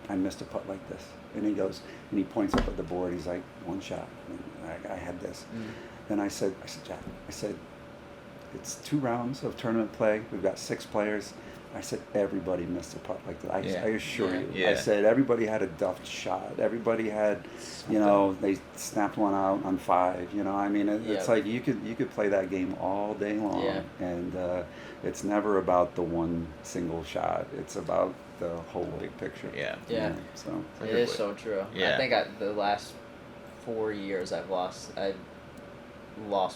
I missed a putt like this. And he goes, and he points up at the board. He's like, 1 shot. I had this. Then I said, Jack, it's 2 rounds of tournament play. We've got 6 players. I said, everybody missed a putt like that. I assure you. Yeah. I said, everybody had a duffed shot. Everybody had, you know, they snapped one out on 5. You know, I mean, it's like you could play that game all day long. Yeah. And it's never about the one single shot. It's about the whole big picture. Yeah. Yeah. You know, so it is so true. Yeah. I think the last 4 years I've lost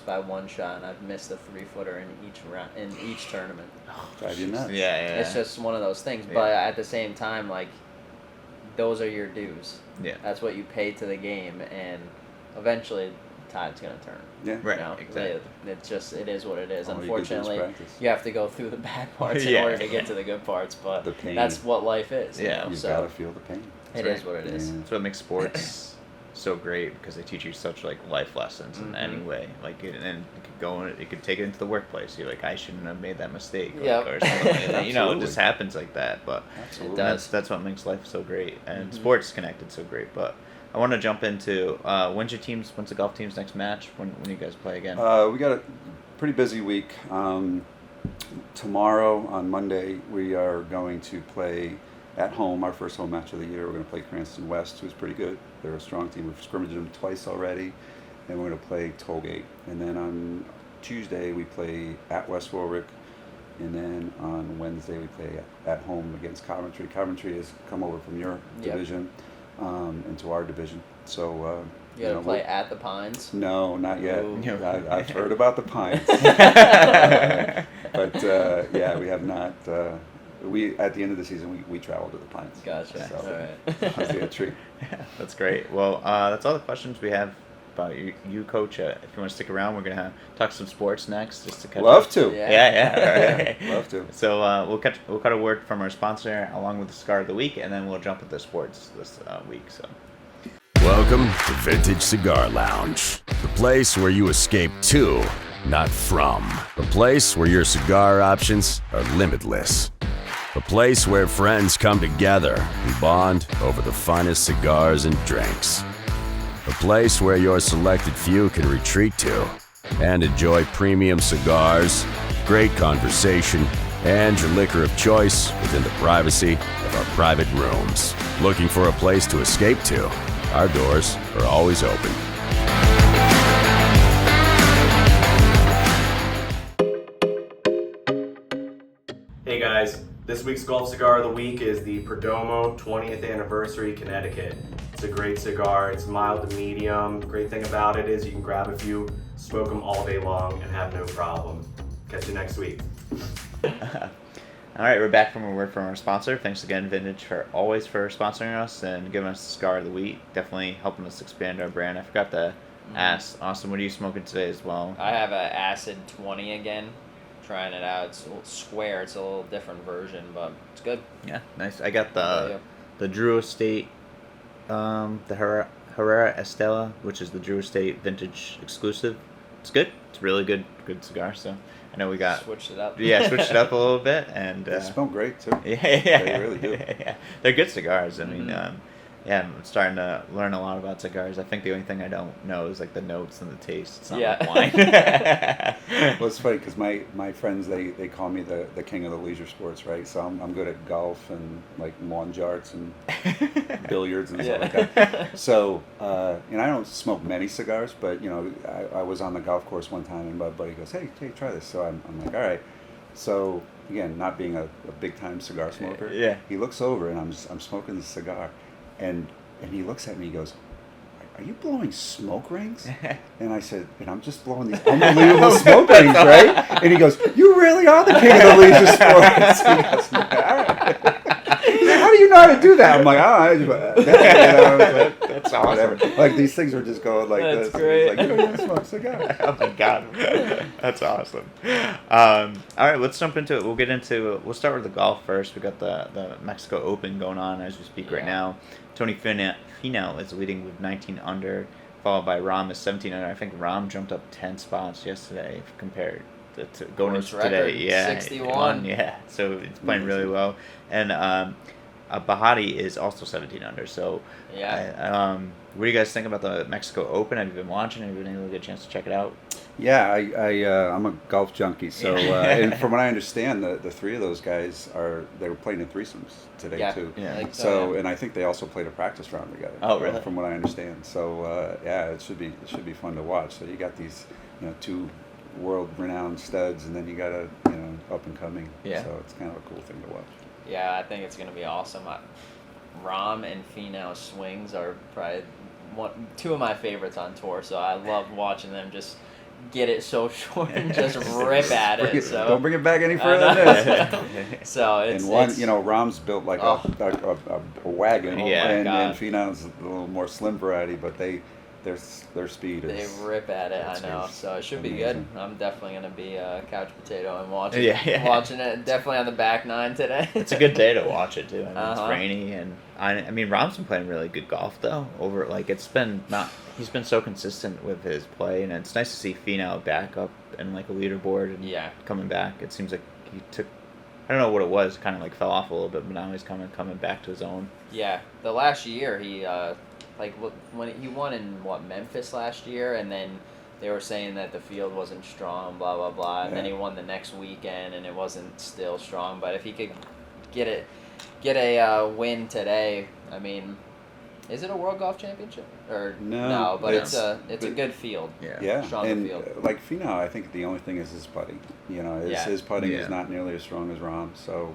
by 1 shot, and I've missed a 3-footer in each round, in each tournament. Drive you nuts. Yeah. It's just one of those things. But at the same time, like, those are your dues. Yeah. That's what you pay to the game, and eventually the tide's gonna turn. Yeah. Right. You know, exactly. It is what it is. All Unfortunately, you have to go through the bad parts in order to get to the good parts. But the pain. That's what life is. Yeah. You've got to feel the pain. It is what it is. That's what makes sports so great, because they teach you such like life lessons in any way. Like, and it could go in, it could take it into the workplace. You're like, I shouldn't have made that mistake. Like, or something. You know, it just happens like that. But Absolutely. That's what makes life so great, and sports connected so great. But I want to jump into when's the golf team's next match? When you guys play again? We got a pretty busy week. Tomorrow on Monday we are going to play at home, our first home match of the year. We're going to play Cranston West, who's pretty good. They're a strong team. We've scrimmaged them twice already. And we're going to play Tollgate. And then on Tuesday, we play at West Warwick. And then on Wednesday, we play at home against Coventry. Coventry has come over from your division into our division. So, you got to play at the Pines? No, not yet. I've heard about the Pines. But we have not. We at the end of the season we travel to the Pines. Gotcha. So, all right. That's a treat. Yeah, that's great. Well, that's all the questions we have about you Coach. If you want to stick around, we're gonna talk some sports next, just to catch Love up. to. Yeah. Love to. So we'll cut a word from our sponsor along with the cigar of the week, and then we'll jump into sports this week. So. Welcome to Vintage Cigar Lounge, the place where you escape to not from. A place where your cigar options are limitless. A place where friends come together and bond over the finest cigars and drinks. A place where your selected few can retreat to and enjoy premium cigars, great conversation, and your liquor of choice within the privacy of our private rooms. Looking for a place to escape to? Our doors are always open. Hey guys, this week's Golf Cigar of the Week is the Perdomo 20th Anniversary Connecticut. It's a great cigar, it's mild to medium. Great thing about it is you can grab a few, smoke them all day long, and have no problem. Catch you next week. All right, we're back from a word from our sponsor. Thanks again, Vintage, for sponsoring us and giving us the cigar of the week. Definitely helping us expand our brand. I forgot to ask, Austin, what are you smoking today as well? I have an Acid 20 again. Trying it out. It's a little square. It's a little different version, but it's good. Yeah, nice. I got the Drew Estate, the Herrera Estella, which is the Drew Estate Vintage exclusive. It's good. It's really good cigar. So I know we got switched it up. Yeah, switched it up a little bit, and they smell great too. Yeah, They really do. Yeah, they're good cigars. I mean, yeah, I'm starting to learn a lot about cigars. I think the only thing I don't know is like the notes and the taste. It's not like wine. Well, it's funny because my friends they call me the king of the leisure sports, right? So I'm good at golf and like lawn jarts and billiards and stuff like that. So and I don't smoke many cigars, but you know I was on the golf course one time and my buddy goes, hey, try this. So I'm like, all right. So again, not being a big time cigar smoker, he looks over and I'm smoking the cigar. And he looks at me, he goes, are you blowing smoke rings? And I said, and I'm just blowing these unbelievable smoke rings, right? And he goes, you really are the king of the leisure sports. He goes, all right. How do you know how to do that? I'm like, that's awesome. Whatever. Like these things are just going like that's this. Great. Like, you don't even smoke cigars. Oh my god, that's awesome. All right, let's jump into it. We'll start with the golf first. We got the Mexico Open going on as we speak right now. Tony Finau is leading with 19 under, followed by Rahm is 17 under. I think Rahm jumped up 10 spots yesterday compared to going into today. Yeah, 61. Yeah, so it's playing really well. And Bahati is also 17 under. So what do you guys think about the Mexico Open? Have you been watching? Have you been able to get a chance to check it out? Yeah, I'm a golf junkie. So and from what I understand, the three of those guys they were playing in threesomes today too. Yeah. So and I think they also played a practice round together. Oh, really? From what I understand. So it should be fun to watch. So you got these two world-renowned studs, and then you got a up and coming. Yeah. So it's kind of a cool thing to watch. Yeah, I think it's gonna be awesome. Rahm and Finau's swings are probably two of my favorites on tour. So I love watching them just get it so short and just rip at it. So don't bring it back any further than this. So it's and Rahm's built like a wagon, and Finau's a little more slim variety, but their speed is. They rip at it, I know. So it should be good. I'm definitely gonna be a couch potato and watching it. Definitely on the back nine today. It's a good day to watch it too. I mean, it's rainy, and I mean, Rahm's been playing really good golf though. He's been so consistent with his play, and it's nice to see Finau back up and like a leaderboard and coming back. It seems like he took. I don't know what it was. Kind of like fell off a little bit, but now he's coming back to his own. Yeah, the last year he. When he won in Memphis last year, and then they were saying that the field wasn't strong, blah blah blah, and then he won the next weekend, and it wasn't still strong. But if he could get a win today, I mean, is it a World Golf Championship or no? But it's a good field. Yeah, stronger and field. Like Finau, I think the only thing is his putting. His putting is not nearly as strong as Rahm. So,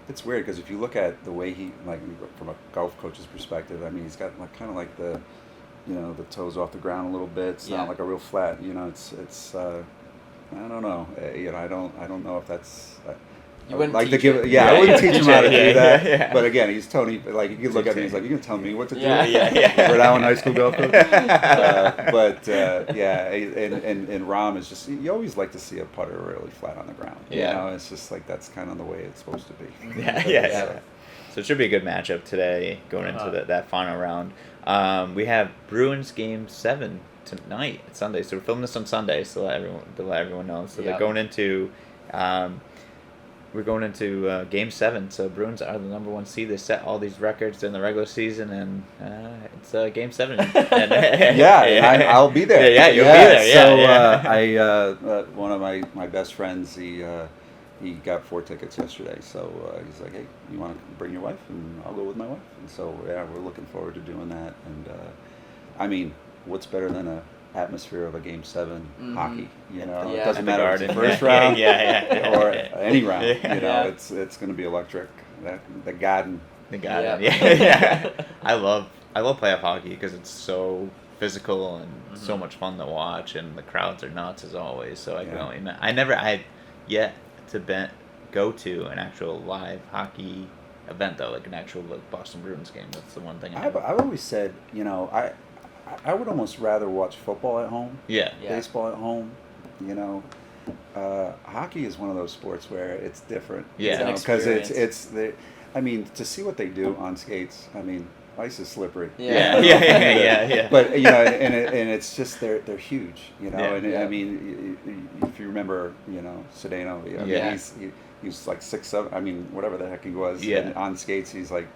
it's weird because if you look at the way he, like from a golf coach's perspective, I mean, he's got like kind of like the toes off the ground a little bit. It's not like a real flat. It's I don't know. I don't know if that's. You wouldn't like teach to give. him. I wouldn't teach him how to do that. Yeah. But again, he's Tony. Like you look at me, he's like, you can tell me what to do. Yeah. Rhode Island High School golf coach. And Rahm is just. You always like to see a putter really flat on the ground. It's just like that's kind of the way it's supposed to be. Yeah. So it should be a good matchup today going into that final round. We have Bruins Game 7 tonight. It's Sunday, so we're filming this on Sunday. So to let everyone know. So Yep. they're going into. We're going into Game 7, so Bruins are the number 1 seed. They set all these records in the regular season, and it's Game 7. I'll be there. Yeah, you'll be there. Yeah, So one of my best friends, he got 4 tickets yesterday. So he's like, hey, you want to bring your wife? And I'll go with my wife. And so yeah, we're looking forward to doing that. And I mean, what's better than a atmosphere of a Game 7 hockey? You know, Yeah. it doesn't At the matter if it's the Garden. first round or Yeah. any round. You know, Yeah. it's going to be electric. The Garden. The guy. Yeah. Yeah. I love playoff hockey because it's so physical and so much fun to watch, and the crowds are nuts as always. So I can only I had yet to go to an actual live hockey event though, like an actual Boston Bruins game. That's the one thing I've always said, you know, I would almost rather watch football at home, Yeah. baseball at home. You know, hockey is one of those sports where it's different. Yeah. because It's an it's the. I mean, to see what they do on skates. I mean, ice is slippery. Yeah. Yeah. But you know, and it's just they're huge. You know, Yeah. and Yeah. I mean, if you remember, you know, Sedano. I mean, Yeah. he's like 6'7". I mean, whatever the heck he was. Yeah. And on skates, he's like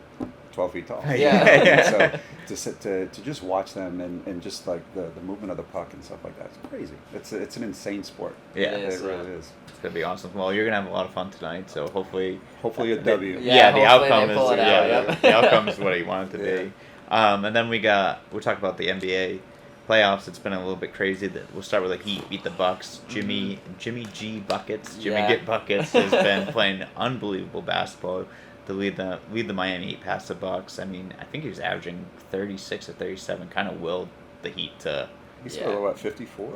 12 feet tall. Yeah. So to just watch them and just like the movement of the puck and stuff like that, it's crazy. It's an insane sport. Yeah. It is, It really is. It's gonna be awesome. Well, you're gonna have a lot of fun tonight, so hopefully Hopefully a W. Yeah, the hopefully outcome they is pull it out, yep. the outcome is what you want it to Yeah. be. And then we'll talk about the NBA playoffs. It's been a little bit crazy. We'll start with the Heat beat the Bucks. Jimmy G buckets. Jimmy Yeah. Get buckets has been playing unbelievable basketball to lead the Miami Heat past the Bucks. I mean, I think he was averaging 36 or 37. Kind of willed the Heat to. He scored what, 54?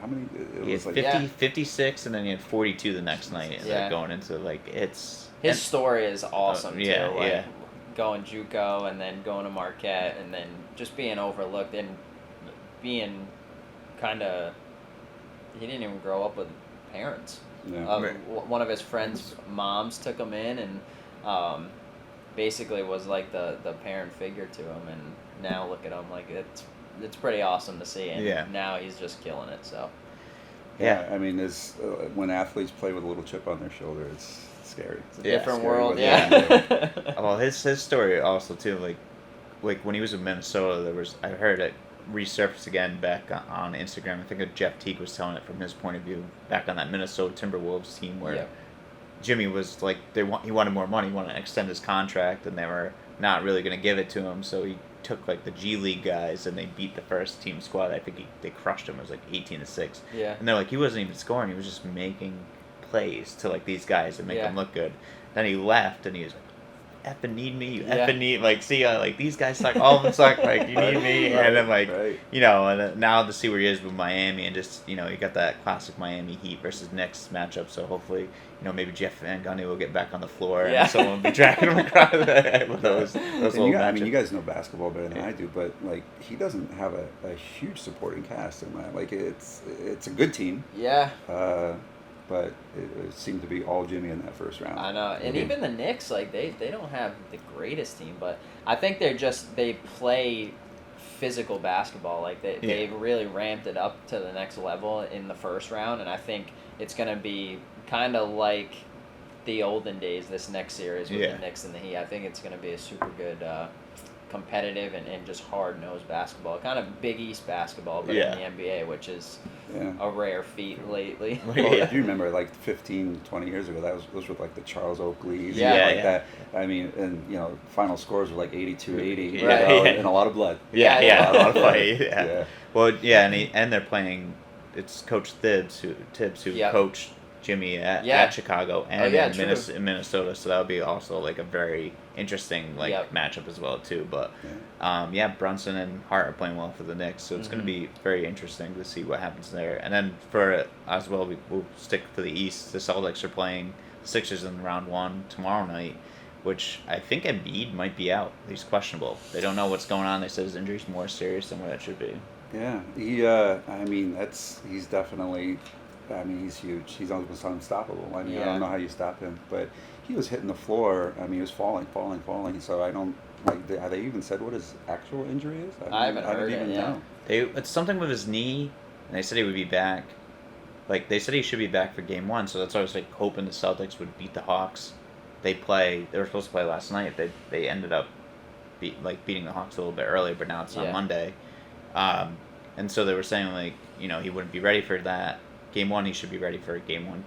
How many? It He had was like 50, 56, and then he had 42 the next night. And Yeah. going into it's His story is awesome yeah, too. Like, yeah. going JUCO and then going to Marquette and then just being overlooked and being kind of. He didn't even grow up with parents. Yeah. One of his friends' moms took him in and basically was like the parent figure to him. And now look at him, like it's pretty awesome to see. And Yeah. now he's just killing it. So. Yeah, I mean, when athletes play with a little chip on their shoulder, it's scary. It's a Yeah, different scary, world, but yeah. Well, his story also too, like when he was in Minnesota, I heard it resurfaced again back on Instagram. I think Jeff Teague was telling it from his point of view back on that Minnesota Timberwolves team where Yeah. Jimmy was like he wanted more money, he wanted to extend his contract, and they were not really going to give it to him, so he took like the G League guys and they beat the first team squad. I think they crushed him. It was like 18-6. Yeah. And they're like, he wasn't even scoring, he was just making plays to like these guys and make them look good. Then he left and he was like, effing need me, you effing need, like, see, like, these guys suck, all of them suck, like, you need me, and then, like, you know, and then now to see where he is with Miami, and just, you know, you got that classic Miami Heat versus Knicks matchup, so hopefully, you know, maybe Jeff Van Gundy will get back on the floor, and someone will be dragging him across with those little matchups. I mean, you guys know basketball better than I do, but, like, he doesn't have a huge supporting cast in that. Like, it's a good team. Yeah. But it seemed to be all Jimmy in that first round. I know, and even the Knicks, like they don't have the greatest team, but I think they play physical basketball. Like they really ramped it up to the next level in the first round, and I think it's gonna be kind of like the olden days. This next series with the Knicks and the Heat, I think it's gonna be a super good, competitive and just hard nosed basketball, kind of Big East basketball, but in the NBA, which is a rare feat lately. Well, if you remember, like 15, 20 years ago, those were like the Charles Oakleys, that. I mean, and you know, final scores were like 82-80, and a lot of blood. A lot of fight. Yeah. Well, and they're playing. It's Coach Tibbs who coached Jimmy at Chicago and in Minnesota, so that would be also like a very interesting matchup as well too. But Brunson and Hart are playing well for the Knicks, so it's going to be very interesting to see what happens there. And then for as well, we'll stick to the East. The Celtics are playing the Sixers in round 1 tomorrow night, which I think Embiid might be out. He's questionable. They don't know what's going on. They said his injury's more serious than what it should be. Yeah, I mean, he's definitely. I mean, he's huge. He's almost unstoppable. I mean, I don't know how you stop him, but he was hitting the floor. I mean, he was falling. So I don't. Like, have they even said what his actual injury is? I haven't heard didn't it, even yeah. know. It's something with his knee, and they said he would be back. Like, they said he should be back for Game 1, so that's why I was, like, hoping the Celtics would beat the Hawks. They were supposed to play last night. They ended up beating the Hawks a little bit earlier, but now it's on Monday. And so they were saying, like, you know, he wouldn't be ready for that. Game 1, he should be ready for Game 1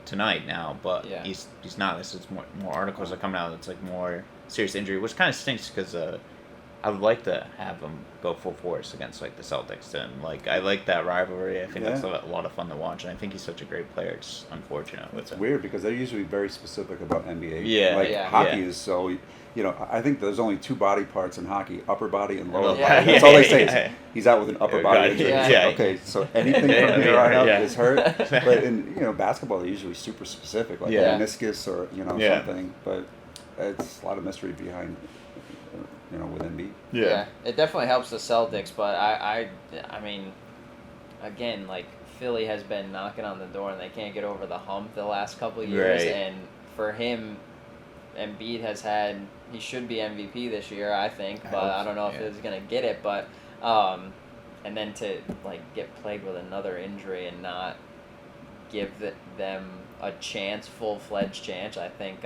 tonight now, but he's not. This is more articles are coming out that's, like, more serious injury, which kind of stinks because I would like to have him go full force against, like, the Celtics, and, like, I like that rivalry. I think that's a lot of fun to watch, and I think he's such a great player. It's unfortunate. It's weird because they're usually very specific about NBA. Yeah, like hockey is so. You know, I think there's only 2 body parts in hockey: upper body and lower body. That's all they say. Is he's out with an upper body injury. Yeah. Okay, so anything from here on out is hurt. But in basketball, they're usually super specific, like meniscus or something. But it's a lot of mystery behind. With Embiid. Yeah, it definitely helps the Celtics, but I mean, again, like, Philly has been knocking on the door and they can't get over the hump the last couple of years, and for him, Embiid he should be MVP this year, I think, but I don't know if he's gonna get it, but and then to, like, get plagued with another injury and not give them a full-fledged chance, I think.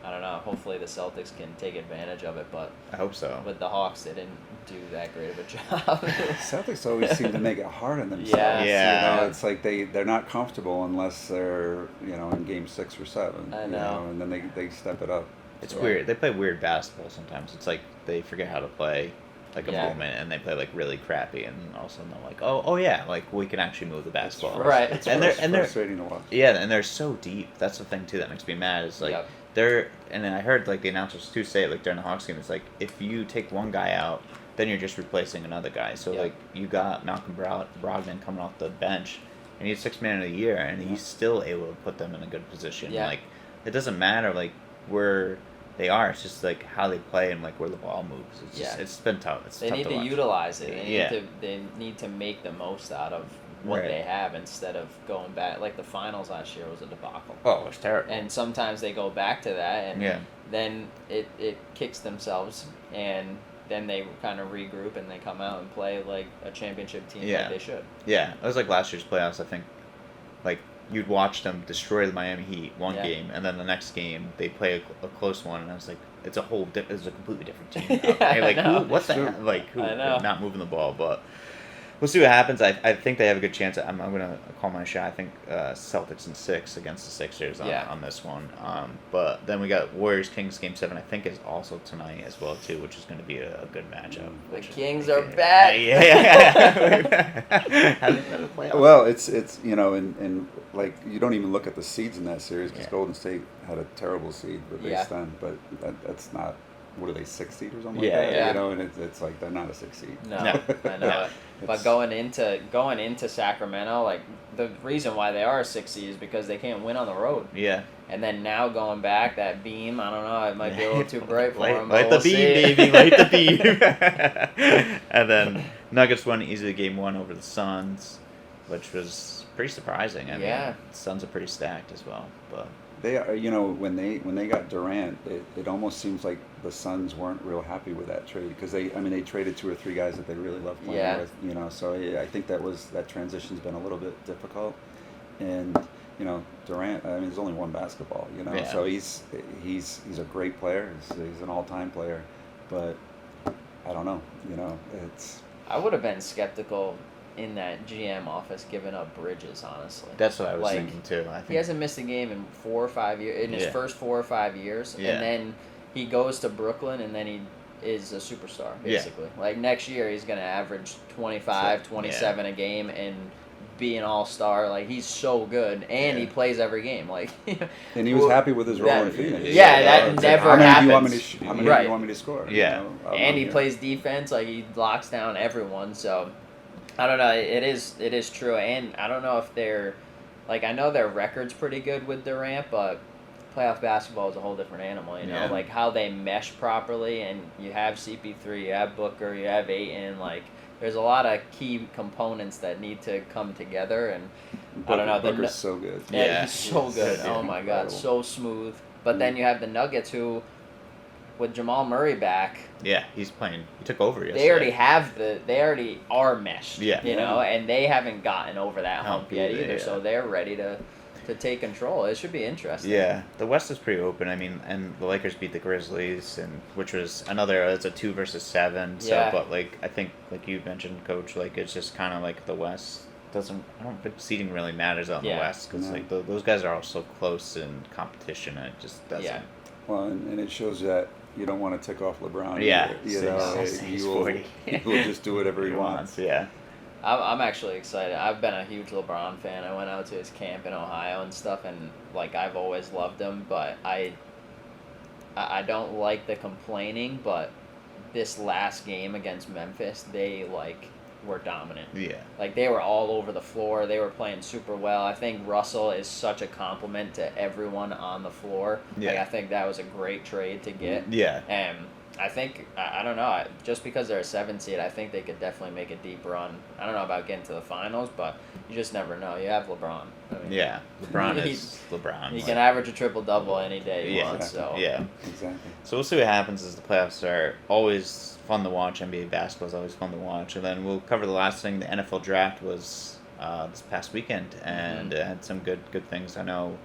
I don't know. Hopefully the Celtics can take advantage of it, but I hope so. With the Hawks, they didn't do that great of a job. Celtics always seem to make it hard on themselves. Yeah. It's like they're not comfortable unless they're in Game 6 or 7. I know. And then they step it up. It's weird. They play weird basketball sometimes. It's like they forget how to play like a moment, and they play like really crappy, and all of a sudden they're like, oh yeah, like we can actually move the basketball. Right. It's they're frustrating to watch. Yeah, and they're so deep. That's the thing too that makes me mad. Is like. And then I heard, like, the announcers too say it, like, during the Hawks game, it's like, if you take one guy out, then you're just replacing another guy. So, like, you got Malcolm Brogdon coming off the bench, and he's 6th man of the year, and he's still able to put them in a good position. Yeah. Like, it doesn't matter, like, where they are. It's just, like, how they play and, like, where the ball moves. It's just, it's been tough. It's they tough need to watch. utilize it. They need to make the most out of what they have instead of going back. Like, the finals last year was a debacle. Oh, it was terrible. And sometimes they go back to that, and then it kicks themselves, and then they kind of regroup and they come out and play like a championship team like they should. Yeah, it was like last year's playoffs. I think, like, you'd watch them destroy the Miami Heat one game, and then the next game they play a close one, and I was like, it's a completely different team. What the hell? Like, who not moving the ball, but. We'll see what happens. I think they have a good chance. I'm going to call my shot. I think Celtics in 6 against the Sixers on this one. But then we got Warriors-Kings Game 7, I think, is also tonight as well, too, which is going to be a good matchup. The Kings are back! Well, it's and like, you don't even look at the seeds in that series because Golden State had a terrible seed based on, but that's not. What are they, 6th seed or something like that? Yeah. And it's like they're not a 6th seed. No, I know it. But going into Sacramento, like, the reason why they are a 6th seed is because they can't win on the road. Yeah. And then now going back, that beam, I don't know, it might be a little too bright for them. Light the beam, baby, light the beam. And then Nuggets won easily Game 1 over the Suns, which was pretty surprising. I mean, the Suns are pretty stacked as well, but. They are, when they got Durant, it almost seems like the Suns weren't real happy with that trade because they traded 2 or 3 guys that they really loved playing with, So I think that transition's been a little bit difficult, and Durant, there's only one basketball, so he's a great player, he's an all-time player, but I don't know, it's. I would have been skeptical in that GM office giving up Bridges, honestly. That's what I was thinking too. I think he hasn't missed a game in 4 or 5 years, in his first 4 or 5 years, and then he goes to Brooklyn, and then he is a superstar, basically. Like, next year he's going to average 25, 27 a game and be an all-star. Like, he's so good, and he plays every game. Like, and he was happy with his role in Phoenix. That never happens. How many do you want me to score? Yeah. And he plays defense. Like, he locks down everyone, so. I don't know. It is true, and I don't know if they're, like, I know their record's pretty good with Durant, but playoff basketball is a whole different animal. Like how they mesh properly, and you have CP3, you have Booker, you have Ayton. Like, there's a lot of key components that need to come together, and I don't know. Booker's so good. Yeah, he's so good. Oh my God, so smooth. But then you have the Nuggets, who with Jamal Murray back. Yeah, he's playing. He took over yesterday. They already are meshed. Yeah. You know, and they haven't gotten over that hump yet either, either. yeah. So they're ready to take control. It should be interesting. Yeah, the West is pretty open. I mean, and the Lakers beat the Grizzlies, which was another. It's a 2 versus 7. So, Yeah. but like I think, like you mentioned, Coach, like it's just kind of like the West doesn't. I don't think seeding really matters out in the West because like those guys are all so close in competition, and it just doesn't. Yeah. Well, and it shows that you don't want to tick off LeBron. Yeah, he will just do whatever he wants. Yeah. I'm actually excited. I've been a huge LeBron fan. I went out to his camp in Ohio and stuff, and like I've always loved him. But I don't like the complaining. But this last game against Memphis, they like were dominant. Yeah. Like they were all over the floor. They were playing super well. I think Russell is such a compliment to everyone on the floor. Yeah. Like I think that was a great trade to get. Yeah. And I think, I don't know, just because they're a 7 seed, I think they could definitely make a deep run. I don't know about getting to the finals, but you just never know. You have LeBron. I mean, Yeah, LeBron is LeBron. He can average a triple-double any day he wants. So. Yeah. Exactly. So we'll see what happens as the playoffs are always fun to watch. NBA basketball is always fun to watch. And then we'll cover the last thing. The NFL draft was this past weekend, and it had some good things. I know.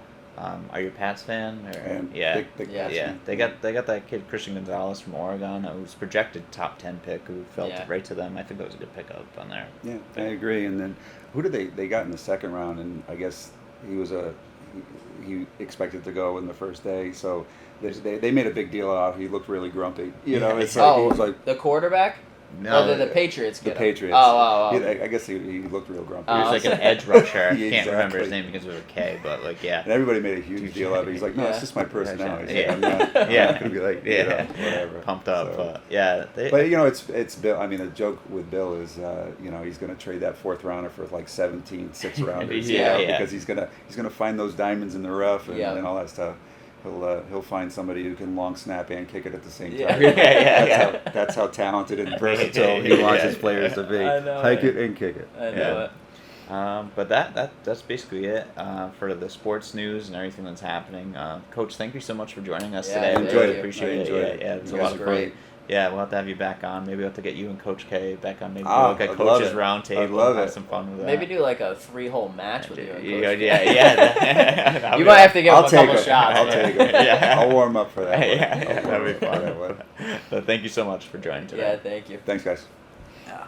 Are you a Pats fan? Big Yeah. Yeah, they got that kid Christian Gonzalez from Oregon, who was projected top 10 pick, who fell right to them. I think that was a good pickup on there. Yeah, I agree. And then who did they got in the second round? And I guess he expected to go in the first day, so they made a big deal out. He looked really grumpy. You know, it's like he was like the quarterback. No, the Patriots. The Patriots. Oh. I guess he looked real grumpy. He was like an edge rusher. I Yeah, can't remember his exactly. name because it was a K, but like yeah. And everybody made a huge deal of it. He's like, no, it's just my personality. Yeah. I'm not gonna be like, whatever. Pumped up. So. But you know, it's Bill. I mean, the joke with Bill is, he's gonna trade that 4th rounder for like 17 6th rounders. Because he's gonna find those diamonds in the rough and all that stuff. He'll find somebody who can long snap and kick it at the same time. That's how talented and versatile he wants his players to be. I know Hike it and kick it. I know it. But that's basically it for the sports news and everything that's happening. Coach, thank you so much for joining us today. I enjoyed it. Appreciate it. Yeah, it was a lot of fun. Yeah, we'll have to have you back on. Maybe we'll have to get you and Coach K back on. Maybe do like a coaches round table. I'd love have it. some fun with that. Maybe do like a 3-hole match with you. And Coach K. Yeah. You might have to give him a couple it. shots. I'll take it. I'll warm up for that. Yeah, that'd be fun. That one. But thank you so much for joining today. Yeah, thank you. Thanks, guys. Yeah.